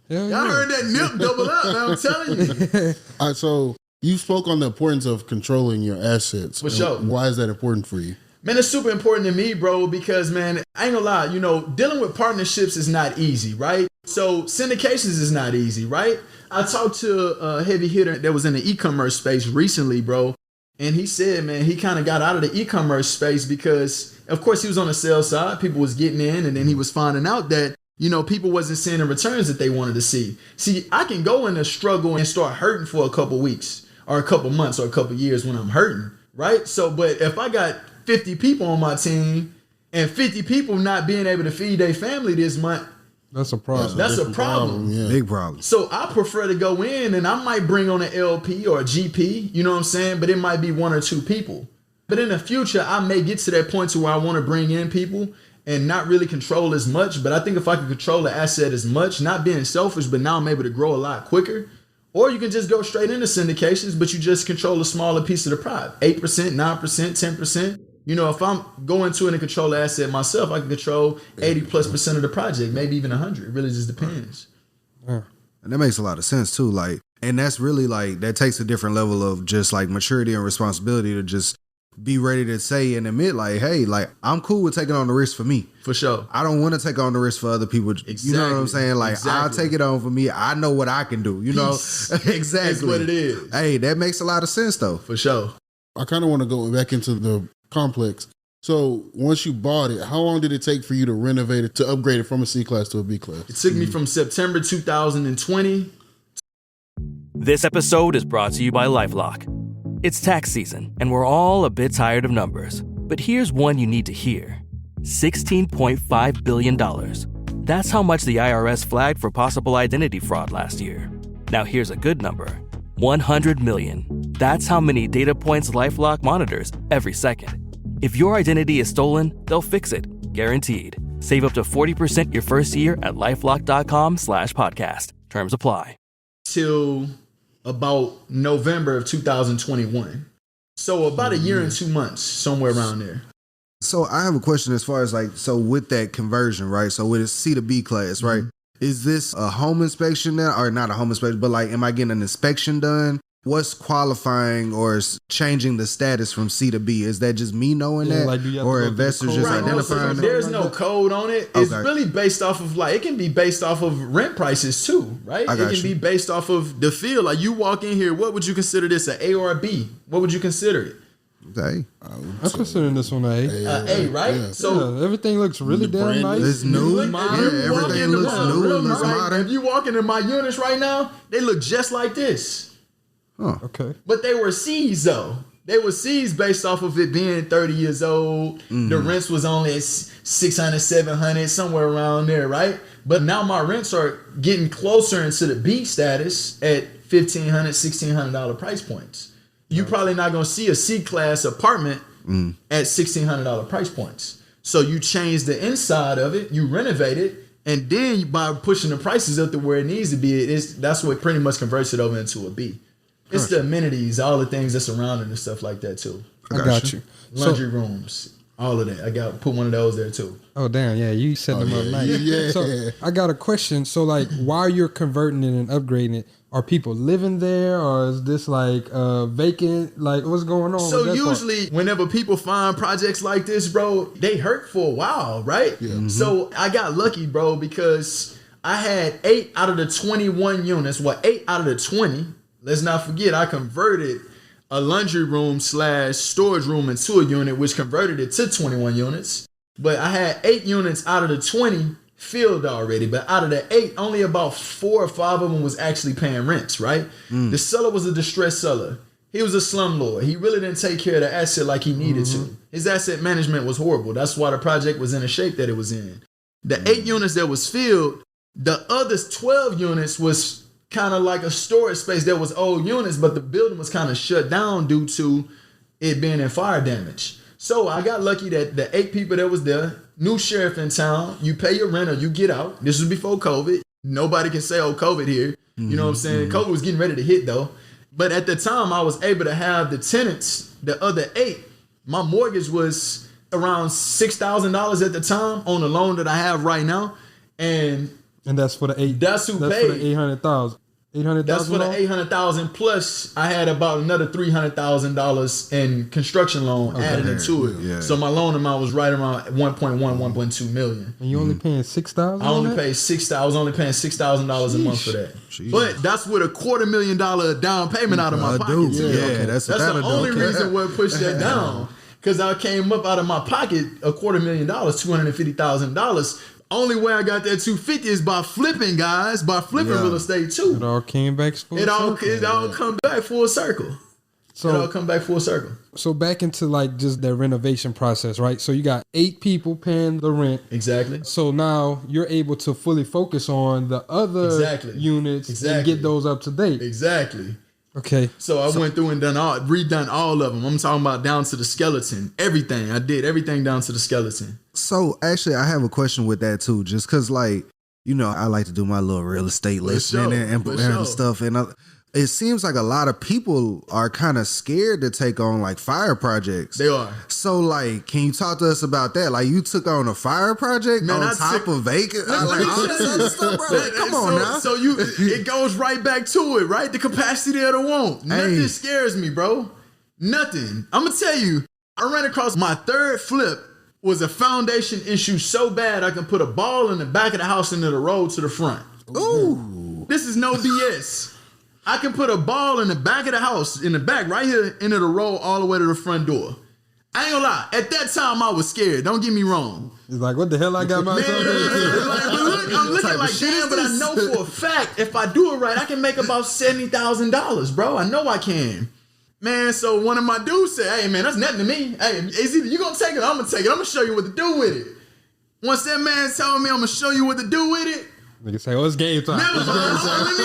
Y'all heard that nip double up, man. I'm telling you. All right, so you spoke on the importance of controlling your assets. For sure. Why is that important for you? Man, it's super important to me, bro, because, man, I ain't gonna lie, you know, dealing with partnerships is not easy, right? So syndications is not easy, right? I talked to a heavy hitter that was in the e-commerce space recently, bro, and he said, man, he kind of got out of the e-commerce space because, of course, he was on the sales side. People was getting in, and then he was finding out that, you know, people wasn't seeing the returns that they wanted to see. See, I can go in a struggle and start hurting for a couple weeks or a couple months or a couple years when I'm hurting, right? So, but if I got 50 people on my team and 50 people not being able to feed their family this month, that's a problem. That's a problem. Yeah. Big problem. So I prefer to go in and I might bring on an LP or a GP, you know what I'm saying? But it might be 1 or 2 people. But in the future, I may get to that point to where I want to bring in people and not really control as much. But I think if I can control the asset as much, not being selfish, but now I'm able to grow a lot quicker. Or you can just go straight into syndications, but you just control a smaller piece of the pie. 8%, 9%, 10%. You know, if I'm going to it and control the asset myself, I can control 80+% of the project, maybe even 100. It really just depends. And that makes a lot of sense too. Like, and that's really like, that takes a different level of just like maturity and responsibility to just be ready to say and admit like, hey, like I'm cool with taking on the risk for me. For sure. I don't want to take on the risk for other people. Exactly. You know what I'm saying? Like I'll take it on for me. I know what I can do, you know? Exactly. That's what it is. Hey, that makes a lot of sense though. For sure. I kind of want to go back into the complex. So once you bought it, how long did it take for you to renovate it, to upgrade it from a C class to a B class? It took me from September 2020. This episode is brought to you by LifeLock. It's tax season, and we're all a bit tired of numbers. But here's one you need to hear. $16.5 billion. That's how much the IRS flagged for possible identity fraud last year. Now here's a good number. 100 million. That's how many data points LifeLock monitors every second. If your identity is stolen, they'll fix it. Guaranteed. Save up to 40% your first year at LifeLock.com/podcast. Terms apply. Till about November of 2021. So about a year and 2 months, somewhere around there. So I have a question as far as like, so with that conversion, right? So with a C to B class, right? Is this a home inspection now, or not a home inspection, but like, am I getting an inspection done? What's qualifying or changing the status from C to B? Is that just me knowing that, like, or investors just identifying it? There's no code on it. It's really based off of like, it can be based off of rent prices too, right? It can be based off of the field. Like you walk in here, what would you consider this, an A or a B? What would you consider it? A. I'm considering this one an A. A, right? Yeah. So everything looks really damn nice. It's new. Everything looks new. Looks modern. If you walk into my units right now, they look just like this. Okay. But they were C's though. They were C's based off of it being 30 years old. The rents was only at 600, 700, somewhere around there, right? But now my rents are getting closer into the B status at $1,500, $1,600 price points. You probably not gonna see a C class apartment at $1,600 price points. So you change the inside of it, you renovate it, and then by pushing the prices up to where it needs to be, that's what pretty much converts it over into a B. It's the amenities, all the things that's surrounding and stuff like that too. I got you. Laundry rooms, all of that. I got put one of those there too. Oh damn, yeah, you set them up nice. Yeah. So I got a question. So like, while you're converting it and upgrading it, are people living there, or is this like vacant? Like, what's going on? So usually, whenever people find projects like this, bro, they hurt for a while, right? Yeah. So I got lucky, bro, because I had 8 out of the 21 units. 8 out of the 20. Let's not forget, I converted a laundry room / storage room into a unit, which converted it to 21 units. But I had 8 units out of the 20 filled already. But out of the 8, only about 4 or 5 of them was actually paying rents, right? The seller was a distressed seller. He was a slumlord. He really didn't take care of the asset like he needed to. His asset management was horrible. That's why the project was in the shape that it was in. The 8 units that was filled, the other 12 units was kind of like a storage space. There was old units, but the building was kind of shut down due to it being in fire damage. So I got lucky that the 8 people that was there, new sheriff in town, you pay your rent or you get out. This was before COVID. Nobody can say, oh, COVID here. You know what I'm saying? COVID was getting ready to hit though. But at the time I was able to have the tenants, the other 8, my mortgage was around $6,000 at the time on the loan that I have right now. And that's for the 8. That's who paid. For the 800,000. $800,000. That's for the $800,000 plus. I had about another $300,000 in construction loan added into it. Yeah. So my loan amount was right around 1.2 million. And you only paying $6,000? I only paid $6,000. I was only paying $6,000 a month for that. Jeez. But that's with a $250,000 down payment out of my pocket. Yeah, Okay. that's the only reason what pushed that down. Because I came up out of my pocket $250,000, $250,000. Only way I got that $250,000 is by flipping, guys. By flipping real estate too. It all came back full circle. It all come back full circle. So back into like just the renovation process, right? So you got 8 people paying the rent. Exactly. So now you're able to fully focus on the other units and get those up to date. Exactly. Okay. So I went through and redone all of them. I'm talking about down to the skeleton. Everything. I did everything down to the skeleton. So actually, I have a question with that too, just because like, you know, I like to do my little real estate listening and stuff. And it seems like a lot of people are kind of scared to take on like fire projects. They are. So like, can you talk to us about that? Like you took on a fire project on top of vacant, like all this other stuff, bro. Come on now. So it goes right back to it, right? The capacity of the want. Nothing scares me, bro. Nothing. I'm gonna tell you, I ran across my third flip was a foundation issue so bad I can put a ball in the back of the house into the road to the front. Ooh. This is no BS. I can put a ball in the back of the house, in the back, right here, into the road all the way to the front door. I ain't gonna lie. At that time, I was scared. Don't get me wrong. It's like, what the hell I got myself into? I'm looking like, damn, but I know for a fact, if I do it right, I can make about $70,000, bro. I know I can. Man, so one of my dudes said, hey, man, that's nothing to me. Hey, it's either you gonna take it or I'm gonna take it. I'm gonna show you what to do with it. Once that man told me I'm gonna show you what to do with it, nigga say, oh, it's game time. Let me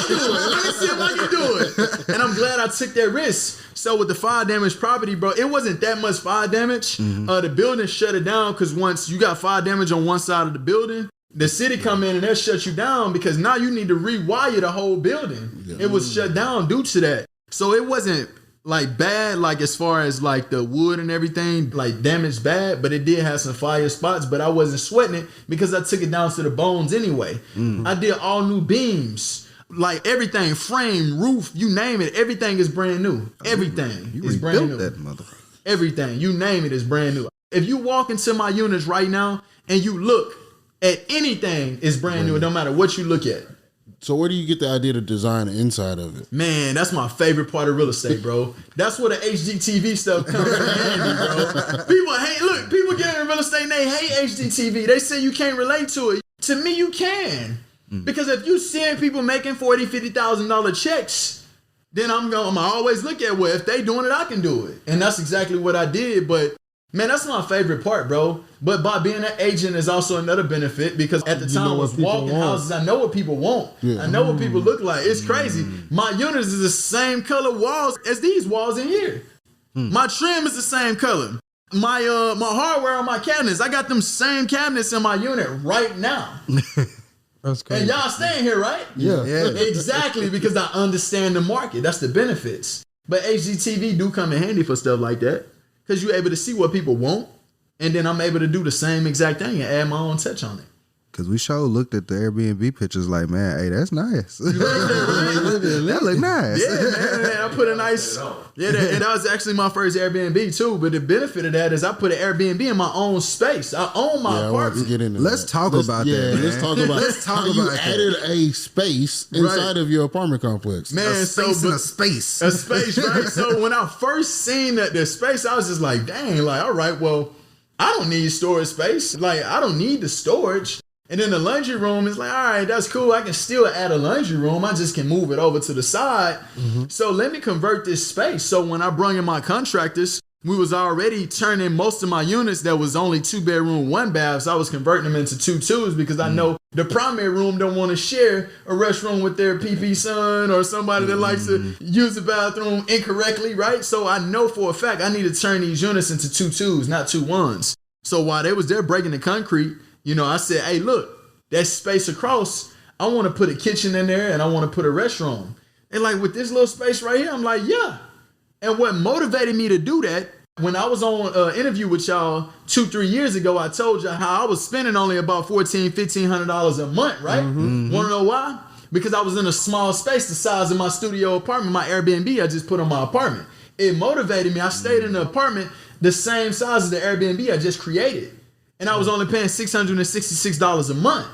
do it. Let me see if I can do it. And I'm glad I took that risk. So with the fire damage property, bro, it wasn't that much fire damage. The building shut it down because once you got fire damage on one side of the building, the city come in and they'll shut you down because now you need to rewire the whole building. It was shut down due to that. So it wasn't like bad, like as far as like the wood and everything, like damaged bad, but it did have some fire spots, but I wasn't sweating it because I took it down to the bones anyway. I did all new beams, like everything, frame, roof, you name it, everything is brand new. Everything is brand new. That mother. Everything, you name it, is brand new. If you walk into my units right now and you look at anything, it's brand new. It don't matter what you look at. So where do you get the idea to design the inside of it? Man, that's my favorite part of real estate, bro. That's where the HGTV stuff comes in handy, bro. People get into real estate and they hate HGTV. They say you can't relate to it. To me, you can. Because if you seeing people making $40,000, $50,000 checks, then I'm always look at, well, if they doing it, I can do it. And that's exactly what I did. But man, that's my favorite part, bro. But by being an agent is also another benefit because at the time I was walking houses, I know what people want. Yeah. I know what people look like. It's crazy. My units is the same color walls as these walls in here. My trim is the same color. My hardware on my cabinets, I got them same cabinets in my unit right now. That's crazy. And y'all staying here, right? Yeah. Exactly, because I understand the market. That's the benefits. But HGTV do come in handy for stuff like that. Because you're able to see what people want, and then I'm able to do the same exact thing and add my own touch on it. Because we sure looked at the Airbnb pictures like, man, hey, that's nice. That look nice. Yeah, man, I put a nice... Yeah, and that was actually my first Airbnb too, but the benefit of that is I put an Airbnb in my own space. I own my apartment. Let's talk about that, man. Let's talk about how you added a space inside of your apartment complex. Man, a space. A space, right? So when I first seen the space, I was just like, dang, like, all right, well, I don't need storage space. Like, I don't need the storage. And then the laundry room is like, all right, that's cool. I can still add a laundry room. I just can move it over to the side. So let me convert this space. So when I brought in my contractors, we was already turning most of my units that was only 2-bedroom, 1-bath. So I was converting them into 2-2s because I know the primary room don't want to share a restroom with their PP son or somebody that likes to use the bathroom incorrectly, right? So I know for a fact I need to turn these units into 2-2s, not 2-1s. So while they was there breaking the concrete, you know, I said, hey, look, that space across, I want to put a kitchen in there and I want to put a restroom. And like with this little space right here, I'm like, yeah. And what motivated me to do that, when I was on an interview with y'all 2-3 years ago, I told y'all how I was spending only about $1,400, $1,500 a month, right? Want to know why? because I was in a small space the size of my studio apartment, my Airbnb I just put on my apartment. It motivated me. I stayed in the apartment the same size as the Airbnb I just created. And I was only paying $666 a month.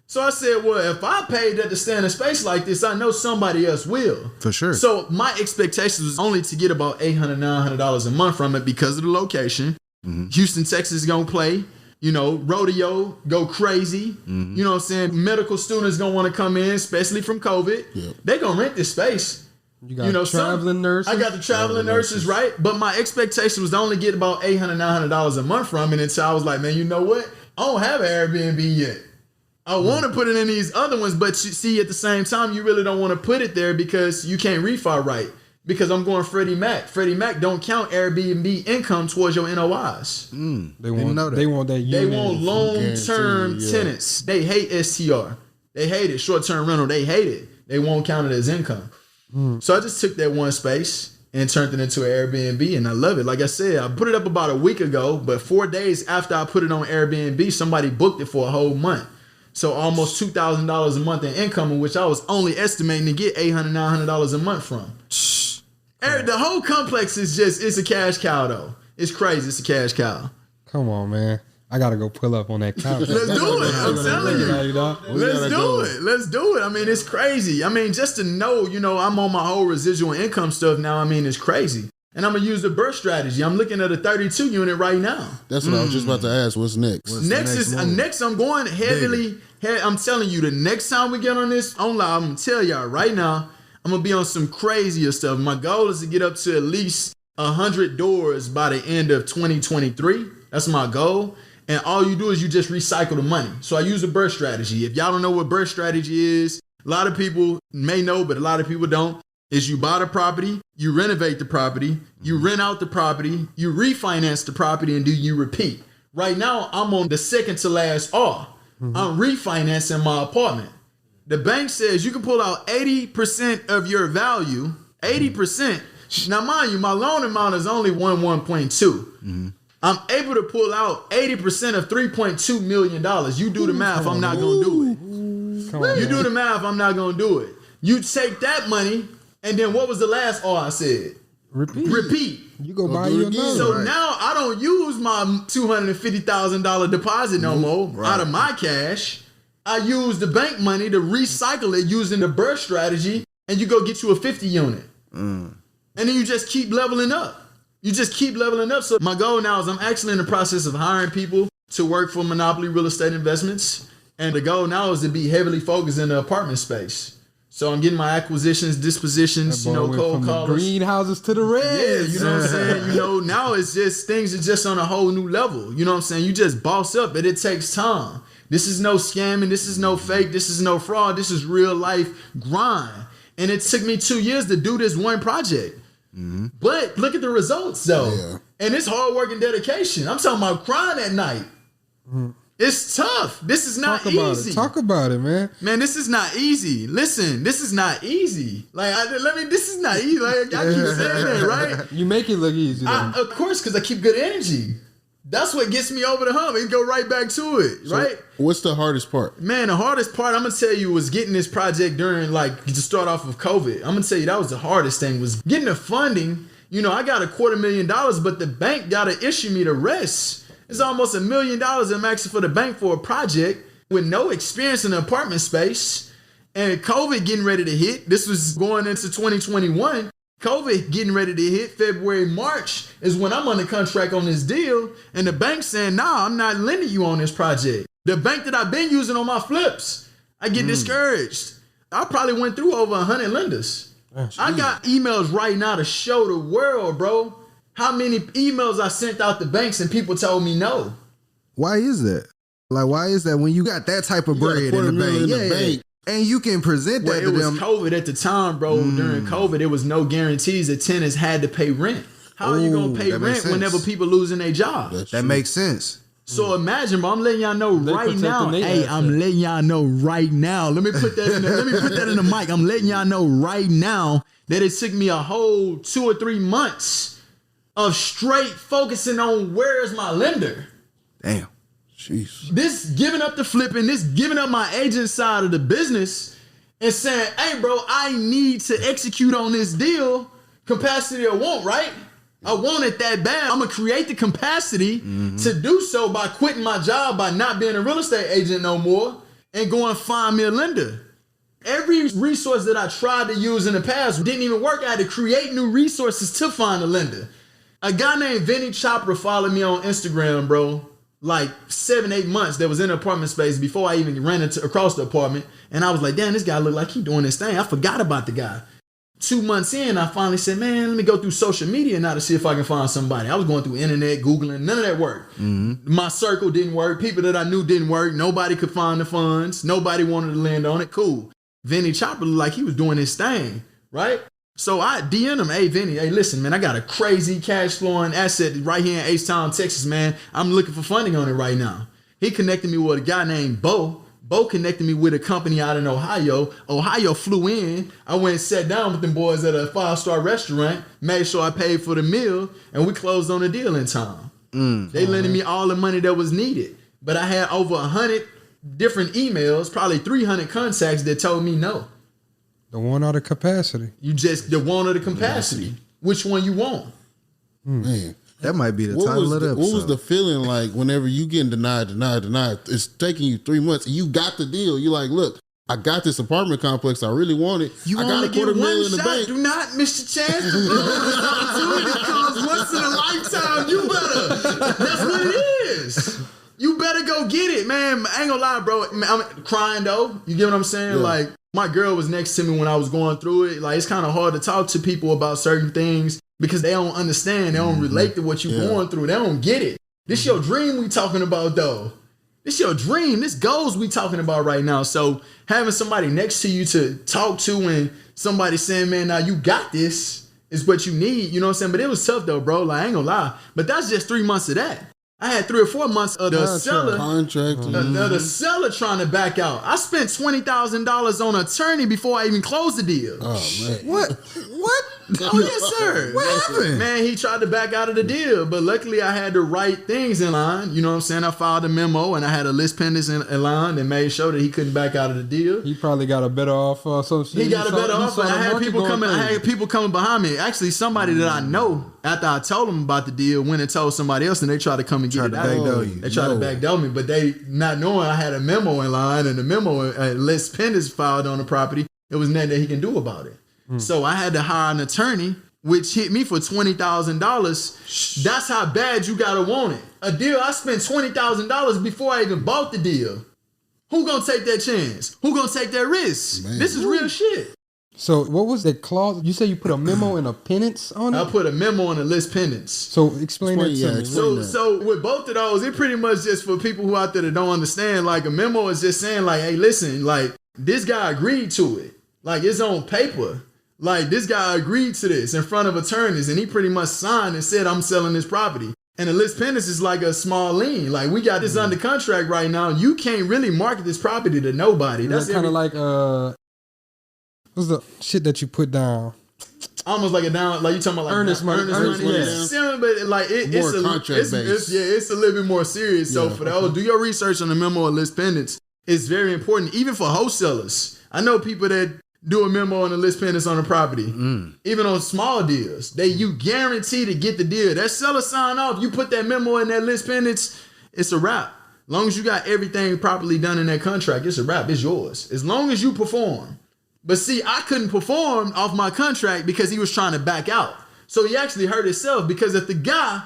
So I said, well, if I paid that to stay in a space like this, I know somebody else will. For sure. So my expectations was only to get about $800, $900 a month from it because of the location. Mm-hmm. Houston, Texas is going to play. You know, rodeo, go crazy. Mm-hmm. You know what I'm saying? Medical students going to want to come in, especially from COVID. Yep. They going to rent this space. You got traveling nurses. I got the traveling nurses, right? But my expectation was to only get about $800, $900 a month from it until I was like, man, you know what? I don't have an Airbnb yet. I want to put it in these other ones, but you see, at the same time, you really don't want to put it there because you can't refi right. Because I'm going Freddie Mac. Freddie Mac don't count Airbnb income towards your NOIs. They want that. They want long-term tenants. They hate STR. They hate it. Short-term rental. They hate it. They won't count it as income. So I just took that one space and turned it into an Airbnb, and I love it. Like I said, I put it up about a week ago, but 4 days after I put it on Airbnb, somebody booked it for a whole month. So almost $2,000 a month in income, in which I was only estimating to get $800, $900 a month from. The whole complex is it's a cash cow, though. It's crazy. It's a cash cow. Come on, man. I got to go pull up on that couch. Let's do it. I'm telling you. Let's do it. I mean, it's crazy. I mean, just to know, I'm on my whole residual income stuff now. I mean, it's crazy. And I'm going to use the burst strategy. I'm looking at a 32 unit right now. That's what I was just about to ask. What's next? Next I'm going heavily. I'm telling you, the next time we get on this online, I'm going to tell y'all right now, I'm going to be on some crazier stuff. My goal is to get up to at least 100 doors by the end of 2023. That's my goal. And all you do is you just recycle the money. So I use a burst strategy. If y'all don't know what burst strategy is, a lot of people may know, but a lot of people don't. Is you buy the property, you renovate the property, you rent out the property, you refinance the property, and you repeat. Right now, I'm on the second to last R. I'm refinancing my apartment. The bank says you can pull out 80% of your value, 80%. Now, mind you, my loan amount is only 1.2. I'm able to pull out 80% of $3.2 million. You do the math, I'm not going to do it. You do the math, I'm not going to do it. You take that money, and then what was the last R I said? Repeat. You go buy you another. So now I don't use my $250,000 deposit no more out of my cash. I use the bank money to recycle it using the burst strategy, and you go get you a 50 unit. And then you just keep leveling up. So my goal now is I'm actually in the process of hiring people to work for Monopoly Real Estate Investments. And the goal now is to be heavily focused in the apartment space. So I'm getting my acquisitions, dispositions, cold callers. Greenhouses to the reds. Yeah, you know what I'm saying? Now it's just, things are just on a whole new level. You know what I'm saying? You just boss up, but it takes time. This is no scamming. This is no fake. This is no fraud. This is real life grind. And it took me 2 years to do this one project. But look at the results, though. Yeah. And it's hard work and dedication. I'm talking about crying at night. It's tough. This is not easy. Talk about it, man. Man, this is not easy. Listen, this is not easy. This is not easy. Like, I keep saying that, right? You make it look easy. Of course, because I keep good energy. That's what gets me over the hump. And go right back to it, right? What's the hardest part? Man, the hardest part, I'm going to tell you, was getting this project during, to start off with COVID. I'm going to tell you, that was the hardest thing, was getting the funding. I got $250,000, but the bank got to issue me the rest. It's almost $1 million I'm asking for the bank for a project with no experience in the apartment space. And COVID getting ready to hit. This was going into 2021. COVID getting ready to hit. February, March is when I'm under contract on this deal. And the bank saying, nah, I'm not lending you on this project. The bank that I've been using on my flips, I get discouraged. I probably went through over 100 lenders. I got emails right now to show the world, bro, how many emails I sent out to banks and people told me no. Why is that? Why is that when you got that type of bread in the bank? And you can present that to them. It was COVID at the time, bro. During COVID, there was no guarantees that tenants had to pay rent. How are you going to pay rent whenever people losing their job? That makes sense. So imagine, bro, I'm letting y'all know right now. Hey, I'm letting y'all know right now. Let me put that in the mic. I'm letting y'all know right now that it took me a whole 2 or 3 months of straight focusing on where is my lender. Damn. Jeez. This giving up the flipping, this giving up my agent side of the business and saying, hey, bro, I need to execute on this deal, capacity or want, right? I want it that bad. I'm going to create the capacity to do so by quitting my job, by not being a real estate agent no more, and going find me a lender. Every resource that I tried to use in the past didn't even work. I had to create new resources to find a lender. A guy named Vinny Chopra followed me on Instagram, bro, like 7-8 months that was in the apartment space before I even ran across the apartment. And I was like, damn, this guy look like he doing this thing. I forgot about the guy. 2 months in, I finally said, man, let me go through social media now to see if I can find somebody. I was going through internet, Googling, none of that worked. My circle didn't work. People that I knew didn't work. Nobody could find the funds. Nobody wanted to land on it. Cool. Vinny Chopper looked like he was doing his thing, right? So I DM'd him, hey, Vinny, hey, listen, man, I got a crazy cash flowing asset right here in H-Town, Texas, man. I'm looking for funding on it right now. He connected me with a guy named Bo. Bo connected me with a company out in Ohio. Ohio flew in. I went and sat down with them boys at a 5-star restaurant, made sure I paid for the meal, and we closed on the deal in time. They lended me all the money that was needed. But I had over 100 different emails, probably 300 contacts that told me no. The one or the capacity. The one or the capacity. Which one you want? Man. That might be the title of the episode. What was the feeling like whenever you getting denied? It's taking you 3 months and you got the deal. You're like, look, I got this apartment complex I really wanted. I got a $250,000 in the bank. Do not miss your chance. This opportunity comes once in a lifetime. You better. That's what it is. You better go get it, man. I ain't gonna lie, bro. I'm crying though. You get what I'm saying? Yeah. Like, my girl was next to me when I was going through it. Like, it's kind of hard to talk to people about certain things because they don't understand. They don't relate to what you're going through. They don't get it. This your dream we talking about, though. This your dream. This goals we talking about right now. So having somebody next to you to talk to and somebody saying, man, now you got this is what you need. You know what I'm saying? But it was tough, though, bro. Like, I ain't gonna lie. But that's just 3 months of that. I had 3 or 4 months of the seller the seller trying to back out. I spent $20,000 on an attorney before I even closed the deal. Oh man, What? Oh yes, sir. What happened? Man, he tried to back out of the deal, but luckily I had the right things in line. You know what I'm saying? I filed a memo and I had a list pendants in line and made sure that he couldn't back out of the deal. He probably got a better offer. He got a better offer. I had people coming behind me. Actually, somebody that I know, after I told them about the deal, went and told somebody else, and they tried to come and get it out. They tried to backdoor me, but they not knowing I had a memo in line, and the memo list pendants filed on the property. It was nothing that he can do about it. So I had to hire an attorney, which hit me for $20,000. That's how bad you gotta want it. A deal I spent $20,000 before I even bought the deal. Who gonna take that chance? Who gonna take that risk? Man. This is real shit. So what was that clause? You said you put a memo and a pendants on it? I put a memo on the list pendants. So explain that to me. So with both of those, it pretty much just for people who out there that don't understand, like a memo is just saying like, hey, listen, like this guy agreed to it. Like it's on paper. Like this guy agreed to this in front of attorneys and he pretty much signed and said, I'm selling this property. And the list pendants is like a small lien. Like we got this under contract right now. You can't really market this property to nobody. That's kind of like, what's the shit that you put down? Almost like a down, like you talking about like earnest money. Yeah. Similar, but like it's a little bit more serious. So for those, do your research on the memo and list pendants. It's very important, even for wholesalers. I know people that do a memo on the list pendants on the property, even on small deals. You guarantee to get the deal. That seller sign off. You put that memo in that list pendants, it's a wrap. As long as you got everything properly done in that contract, it's a wrap. It's yours. As long as you perform. But see, I couldn't perform off my contract because he was trying to back out. So he actually hurt himself because if the guy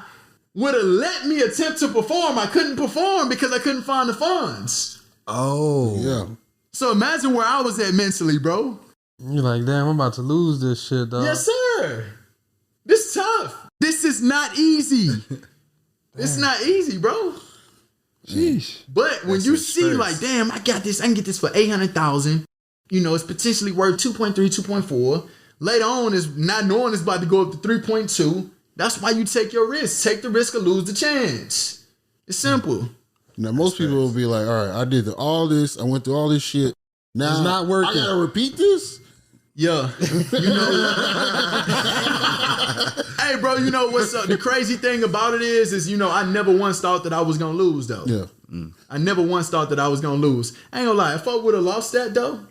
would have let me attempt to perform, I couldn't perform because I couldn't find the funds. Oh. Yeah. So imagine where I was at mentally, bro. You're like, damn, I'm about to lose this shit, dog. Yes, sir. This is tough. This is not easy. It's not easy, bro. Sheesh. But when you see like, damn, I got this. I can get this for $800,000. You know, it's potentially worth 2.3, 2.4. Later on, is not knowing it's about to go up to 3.2. That's why you take your risk. Take the risk or lose the chance. It's simple. Now, most people will be like, all right, I did all this. I went through all this shit. Now, it's not working. I got to repeat this? Yeah. You know. Hey, bro, you know what's up? The crazy thing about it is, you know, I never once thought that I was going to lose, though. Yeah. I never once thought that I was going to lose. I ain't going to lie. If I would have lost that, though,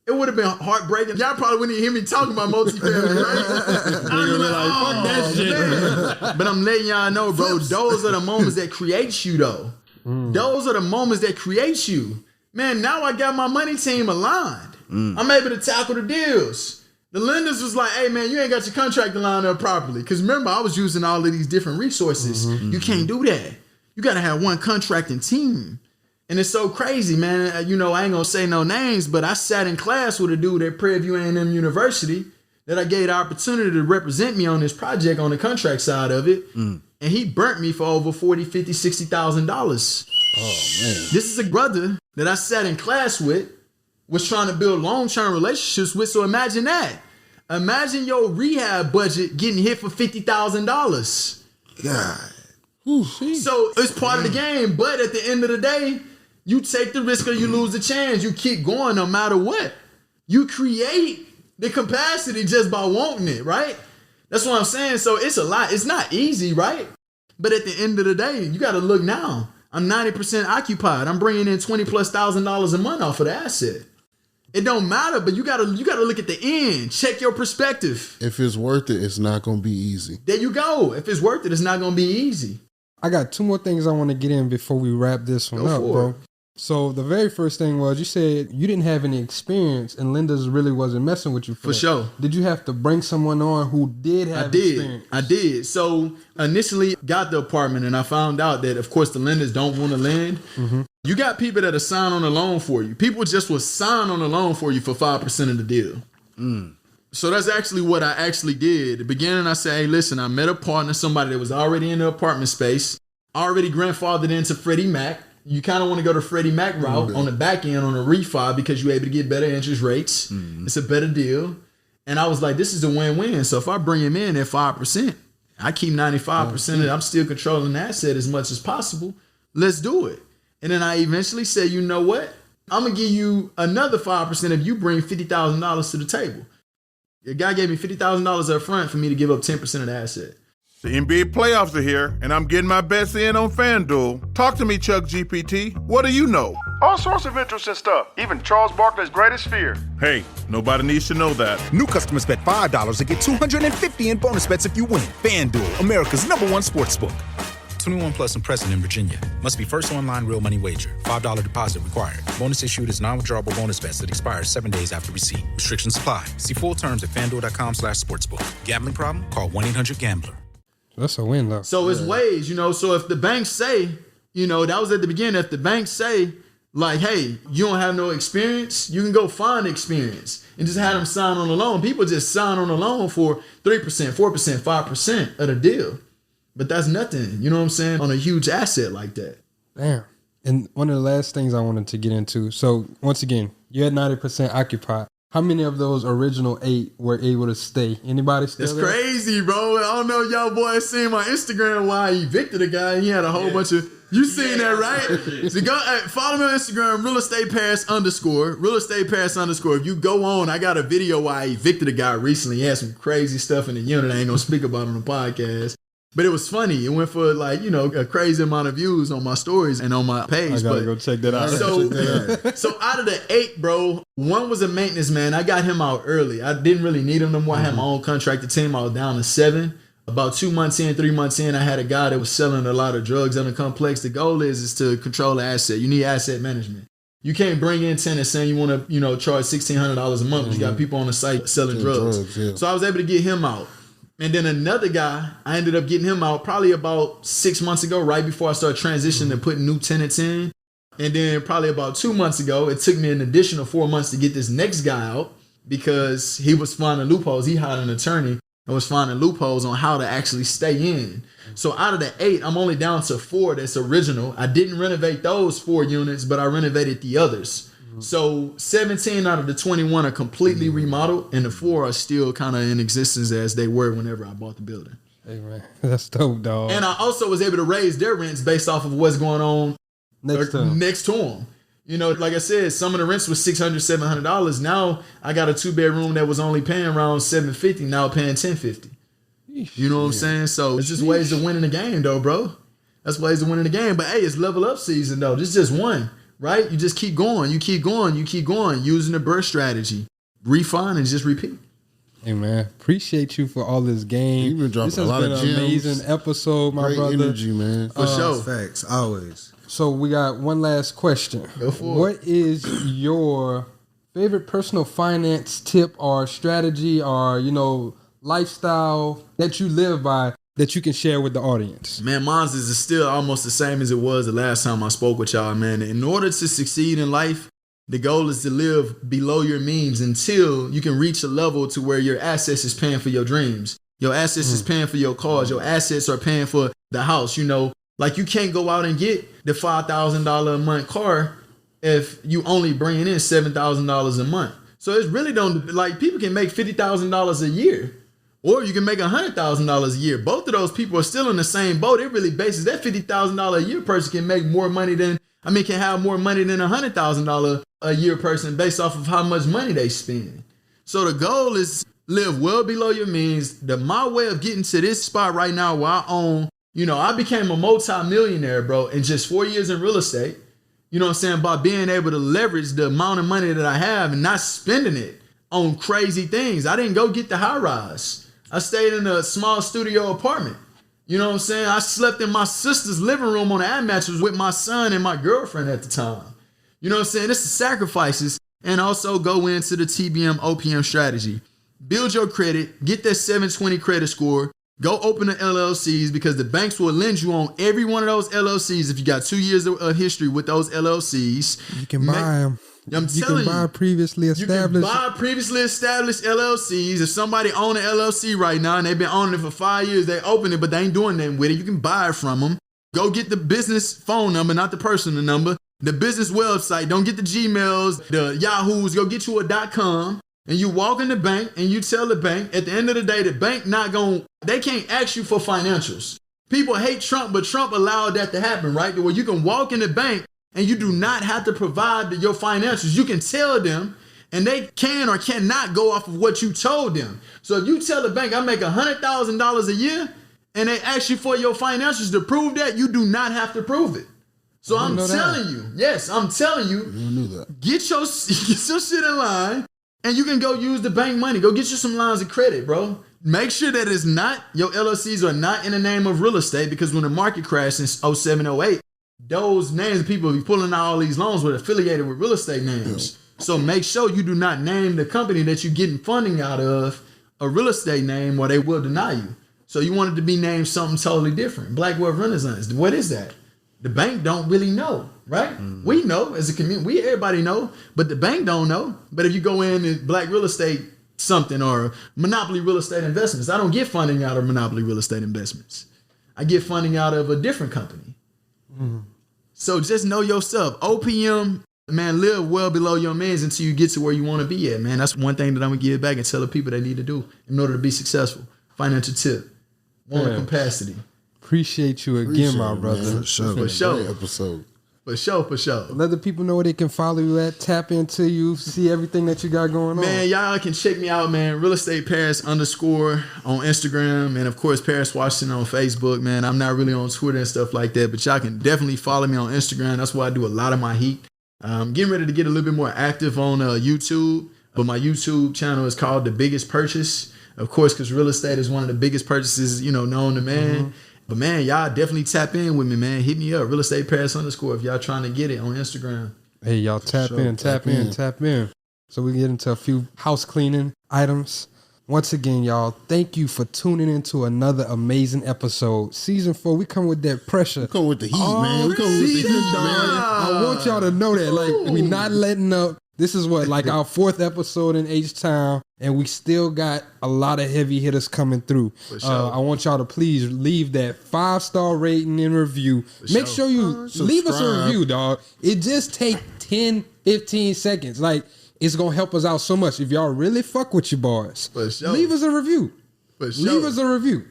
it would have been heartbreaking. Y'all probably wouldn't even hear me talking about multifamily, right? I'd be like, fuck that shit. But I'm letting y'all know, bro, those are the moments that create you, though. Those are the moments that create you. Man, now I got my money team aligned. I'm able to tackle the deals. The lenders was like, hey, man, you ain't got your contract lined up properly. Because remember, I was using all of these different resources. You can't do that. You got to have one contracting team. And it's so crazy, man. You know, I ain't going to say no names, but I sat in class with a dude at Prairie View A&M University that I gave the opportunity to represent me on this project on the contract side of it. And he burnt me for over $40,000, $50,000, $60,000. Oh, man. This is a brother that I sat in class with, was trying to build long-term relationships with. So imagine that. Imagine your rehab budget getting hit for $50,000. God. So it's part of the game. But at the end of the day, you take the risk or you lose the chance. You keep going no matter what. You create the capacity just by wanting it, right? That's what I'm saying. So it's a lot. It's not easy, right? But at the end of the day, you got to look now. I'm 90% occupied. I'm bringing in $20,000+ a month off of the asset. It don't matter, but you gotta look at the end. Check your perspective. If it's worth it, it's not going to be easy. There you go. If it's worth it, it's not going to be easy. I got 2 more things I want to get in before we wrap this one up, bro. So the very first thing was you said you didn't have any experience and lenders really wasn't messing with you for sure. Did you have to bring someone on who did have experience? I did. So initially got the apartment and I found out that, of course, the lenders don't want to lend. You got people that are sign on a loan for you. People just will sign on a loan for you for 5% of the deal. So that's actually what I actually did. At the beginning, I said, hey, listen, I met a partner, somebody that was already in the apartment space, already grandfathered into Freddie Mac. You kind of want to go the Freddie Mac route on the back end on a refi because you're able to get better interest rates. It's a better deal. And I was like, this is a win-win. So if I bring him in at 5%, I keep 95% of it. I'm still controlling the asset as much as possible. Let's do it. And then I eventually said, you know what? I'm going to give you another 5% if you bring $50,000 to the table. The guy gave me $50,000 up front for me to give up 10% of the asset. The NBA playoffs are here, and I'm getting my bets in on FanDuel. Talk to me, Chuck GPT. What do you know? All sorts of interesting stuff, even Charles Barkley's greatest fear. Hey, nobody needs to know that. New customers bet $5 to get $250 in bonus bets if you win. FanDuel, America's #1 sportsbook. 21 plus and present in Virginia. Must be first online real money wager. $5 deposit required. Bonus issued as non-withdrawable bonus bets that expire 7 days after receipt. Restrictions apply. See full terms at FanDuel.com/sportsbook. Gambling problem? Call 1-800-GAMBLER. That's a win, though. So it's ways, So if the banks say, that was at the beginning. If the banks say, like, hey, you don't have no experience, you can go find experience and just have them sign on a loan. People just sign on a loan for 3%, 4%, 5% of the deal. But that's nothing, you know what I'm saying, on a huge asset like that. Damn. And one of the last things I wanted to get into. So once again, you had 90% occupied. How many of those original 8 were able to stay? Anybody still there? That's crazy, bro. I don't know if y'all boys seen my Instagram why I evicted a guy. He had a whole bunch of... You seen that, right? So go follow me on Instagram, Real Estate Paris _. If you go on, I got a video why I evicted a guy recently. He had some crazy stuff in the unit I ain't gonna speak about on the podcast. But it was funny. It went for a crazy amount of views on my stories and on my page. I gotta go check that out. So out of the 8, bro, 1 was a maintenance man. I got him out early. I didn't really need him no more. I had my own contracted team. I was down to 7. About 2 months in, 3 months in, I had a guy that was selling a lot of drugs on the complex. The goal is to control the asset. You need asset management. You can't bring in tenants saying you want to, charge $1,600 a month. You got people on the site selling drugs. So I was able to get him out. And then another guy, I ended up getting him out probably about 6 months ago, right before I started transitioning and putting new tenants in. And then probably about 2 months ago, it took me an additional 4 months to get this next guy out because he was finding loopholes. He hired an attorney and was finding loopholes on how to actually stay in. So out of the 8, I'm only down to 4 that's original. I didn't renovate those 4 units, but I renovated the others. So 17 out of the 21 are completely remodeled, and the 4 are still kind of in existence as they were whenever I bought the building. Hey, man, that's dope, dog. And I also was able to raise their rents based off of what's going on next to them. Like I said, some of the rents was $600, $700. Now I got a 2-bedroom that was only paying around $750, now paying $1,050. You know what I'm saying? So it's just ways to win in the game, though, bro. That's ways to win in the game. But hey, it's level up season, though. This is just one. right? You just keep going. You keep going. You keep going using the burst strategy. Refund and just repeat. Hey man, appreciate you for all this game. You've been dropping this has a lot been of an gems. amazing episode, my Great brother. energy, man. For sure. Facts, always. So we got one last question. Go for it. What is your favorite personal finance tip or strategy or, lifestyle that you live by that you can share with the audience? Man, mine's is still almost the same as it was the last time I spoke with y'all, man. In order to succeed in life, the goal is to live below your means until you can reach a level to where your assets is paying for your dreams. Your assets is paying for your cars. Your assets are paying for the house. Like you can't go out and get the $5,000 a month car if you only bring in $7,000 a month. So it's really people can make $50,000 a year, or you can make $100,000 a year. Both of those people are still in the same boat. It really bases that $50,000 a year person can make more money can have more money than $100,000 a year person based off of how much money they spend. So the goal is live well below your means. My way of getting to this spot right now where I own, I became a multi-millionaire, bro, in just 4 years in real estate. You know what I'm saying? By being able to leverage the amount of money that I have and not spending it on crazy things. I didn't go get the high rise. I stayed in a small studio apartment. You know what I'm saying? I slept in my sister's living room on the air mattress with my son and my girlfriend at the time. You know what I'm saying? This is sacrifices. And also go into the TBM OPM strategy. Build your credit, get that 720 credit score, go open the LLCs because the banks will lend you on every one of those LLCs if you got 2 years of history with those LLCs. You can buy them. You can buy previously established LLCs. If somebody own an LLC right now and they've been owning it for 5 years, they open it, but they ain't doing nothing with it. You can buy it from them. Go get the business phone number, not the personal number. The business website. Don't get the Gmails, the Yahoos. Go get you a .com. And you walk in the bank and you tell the bank, at the end of the day, the bank they can't ask you for financials. People hate Trump, but Trump allowed that to happen, right? Where you can walk in the bank and you do not have to provide your financials. You can tell them and they can or cannot go off of what you told them. So if you tell the bank, I make $100,000 a year and they ask you for your financials to prove that, you do not have to prove it. So I'm telling you, get your shit in line. And you can go use the bank money. Go get you some lines of credit, bro. Make sure that your LLCs are not in the name of real estate, because when the market crashed in 07, 08, those names of people be pulling out all these loans were affiliated with real estate names. Yeah. So make sure you do not name the company that you're getting funding out of a real estate name, or they will deny you. So you want it to be named something totally different. Black Wealth Renaissance. What is that? The bank don't really know, right? Mm-hmm. We know as a community, everybody know, but the bank don't know. But if you go in and Black Real Estate something or Monopoly Real Estate Investments, I don't get funding out of Monopoly Real Estate Investments. I get funding out of a different company. Mm-hmm. So just know yourself. OPM, man, live well below your means until you get to where you want to be at, man. That's one thing that I'm going to give back and tell the people they need to do in order to be successful. Financial tip. One capacity. Appreciate you again, my brother. Man. For sure. Episode. For sure. Let the people know where they can follow you at, tap into you, see everything that you got going on. Man, y'all can check me out, man. Real Estate Paris _ on Instagram, and of course Paris Washington on Facebook, man. I'm not really on Twitter and stuff like that, but y'all can definitely follow me on Instagram. That's where I do a lot of my heat. I'm getting ready to get a little bit more active on YouTube, but my YouTube channel is called The Biggest Purchase. Of course, because real estate is one of the biggest purchases, known to man. Mm-hmm. But man, y'all definitely tap in with me, man. Hit me up, Real Estate Paris _ if y'all trying to get it on Instagram. Hey, y'all tap in. So we get into a few house cleaning items. Once again, y'all, thank you for tuning into another amazing episode. Season 4, we come with that pressure. We come with the heat, man. We come with the heat, man. I want y'all to know that, like, we not letting up. This is our 4th episode in H-Town, and we still got a lot of heavy hitters coming through. Sure. I want y'all to please leave that 5-star rating and review. Make sure you leave us a review, dog. It just take 10, 15 seconds. Like, it's going to help us out so much. If y'all really fuck with your boys, leave us a review. Leave us a review.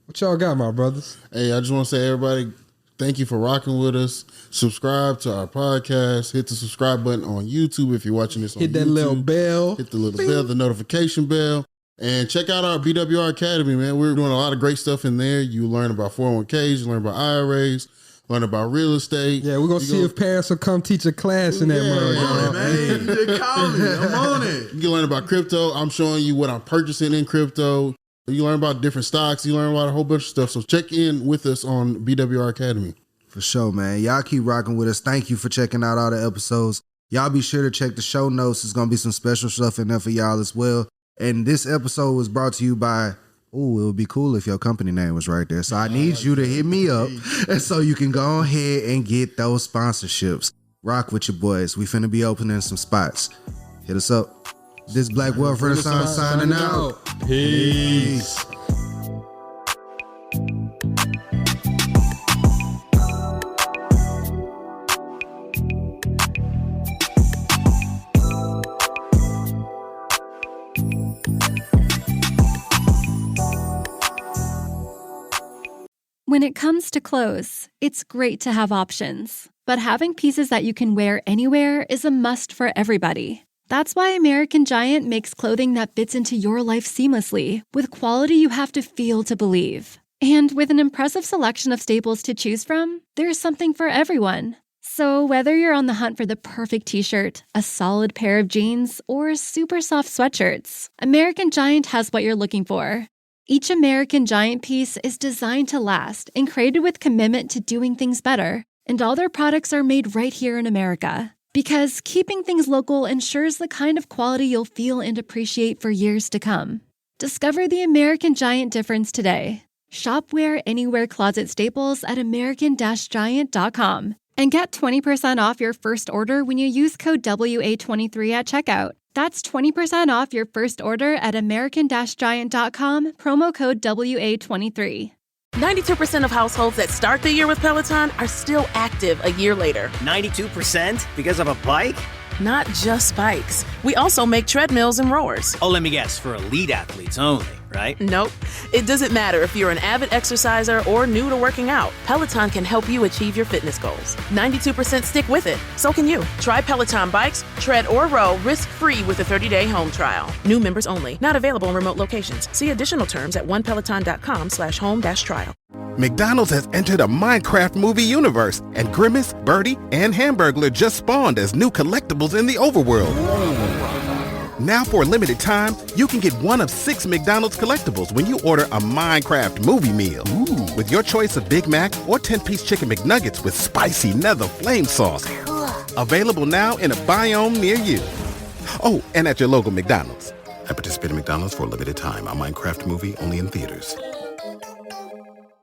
What y'all got, my brothers? Hey, I just want to say, everybody, thank you for rocking with us. Subscribe to our podcast. Hit the subscribe button on YouTube if you're watching this on YouTube. Hit that little bell. Hit the little bell, the notification bell. And check out our BWR Academy, man. We're doing a lot of great stuff in there. You learn about 401ks. You learn about IRAs. learn about real estate. Yeah, we're going to see if Paris will come teach a class in that mug, y'all. Man, you just call me. I'm on it. You can learn about crypto. I'm showing you what I'm purchasing in crypto. You learn about different stocks. You learn about a whole bunch of stuff. So check in with us on BWR Academy. For sure, man. Y'all keep rocking with us. Thank you for checking out all the episodes. Y'all be sure to check the show notes. There's going to be some special stuff in there for y'all as well. And this episode was brought to you by, it would be cool if your company name was right there. So I need you to hit me up and so you can go ahead and get those sponsorships. Rock with your boys. We finna be opening some spots. Hit us up. This Black Wealth Renaissance signing out. Peace. When it comes to clothes, it's great to have options, but having pieces that you can wear anywhere is a must for everybody. That's why American Giant makes clothing that fits into your life seamlessly, with quality you have to feel to believe. And with an impressive selection of staples to choose from, there's something for everyone. So whether you're on the hunt for the perfect t-shirt, a solid pair of jeans, or super soft sweatshirts, American Giant has what you're looking for. Each American Giant piece is designed to last and created with commitment to doing things better. And all their products are made right here in America. Because keeping things local ensures the kind of quality you'll feel and appreciate for years to come. Discover the American Giant difference today. Shop wear anywhere closet staples at american-giant.com. And get 20% off your first order when you use code WA23 at checkout. That's 20% off your first order at american-giant.com, promo code WA23. 92% of households that start the year with Peloton are still active a year later. 92% because of a bike? Not just bikes. We also make treadmills and rowers. Oh, let me guess, for elite athletes only, right? Nope. It doesn't matter if you're an avid exerciser or new to working out. Peloton can help you achieve your fitness goals. 92% stick with it. So can you. Try Peloton bikes, tread, or row risk-free with a 30-day home trial. New members only. Not available in remote locations. See additional terms at onepeloton.com/home-trial. McDonald's has entered a Minecraft movie universe, and Grimace, Birdie, and Hamburglar just spawned as new collectibles in the overworld. Now for a limited time, you can get one of 6 McDonald's collectibles when you order a Minecraft movie meal. With your choice of Big Mac or 10-piece chicken McNuggets with spicy nether flame sauce. Available now in a biome near you. Oh, and at your local McDonald's. I participate in McDonald's for a limited time. A Minecraft movie only in theaters.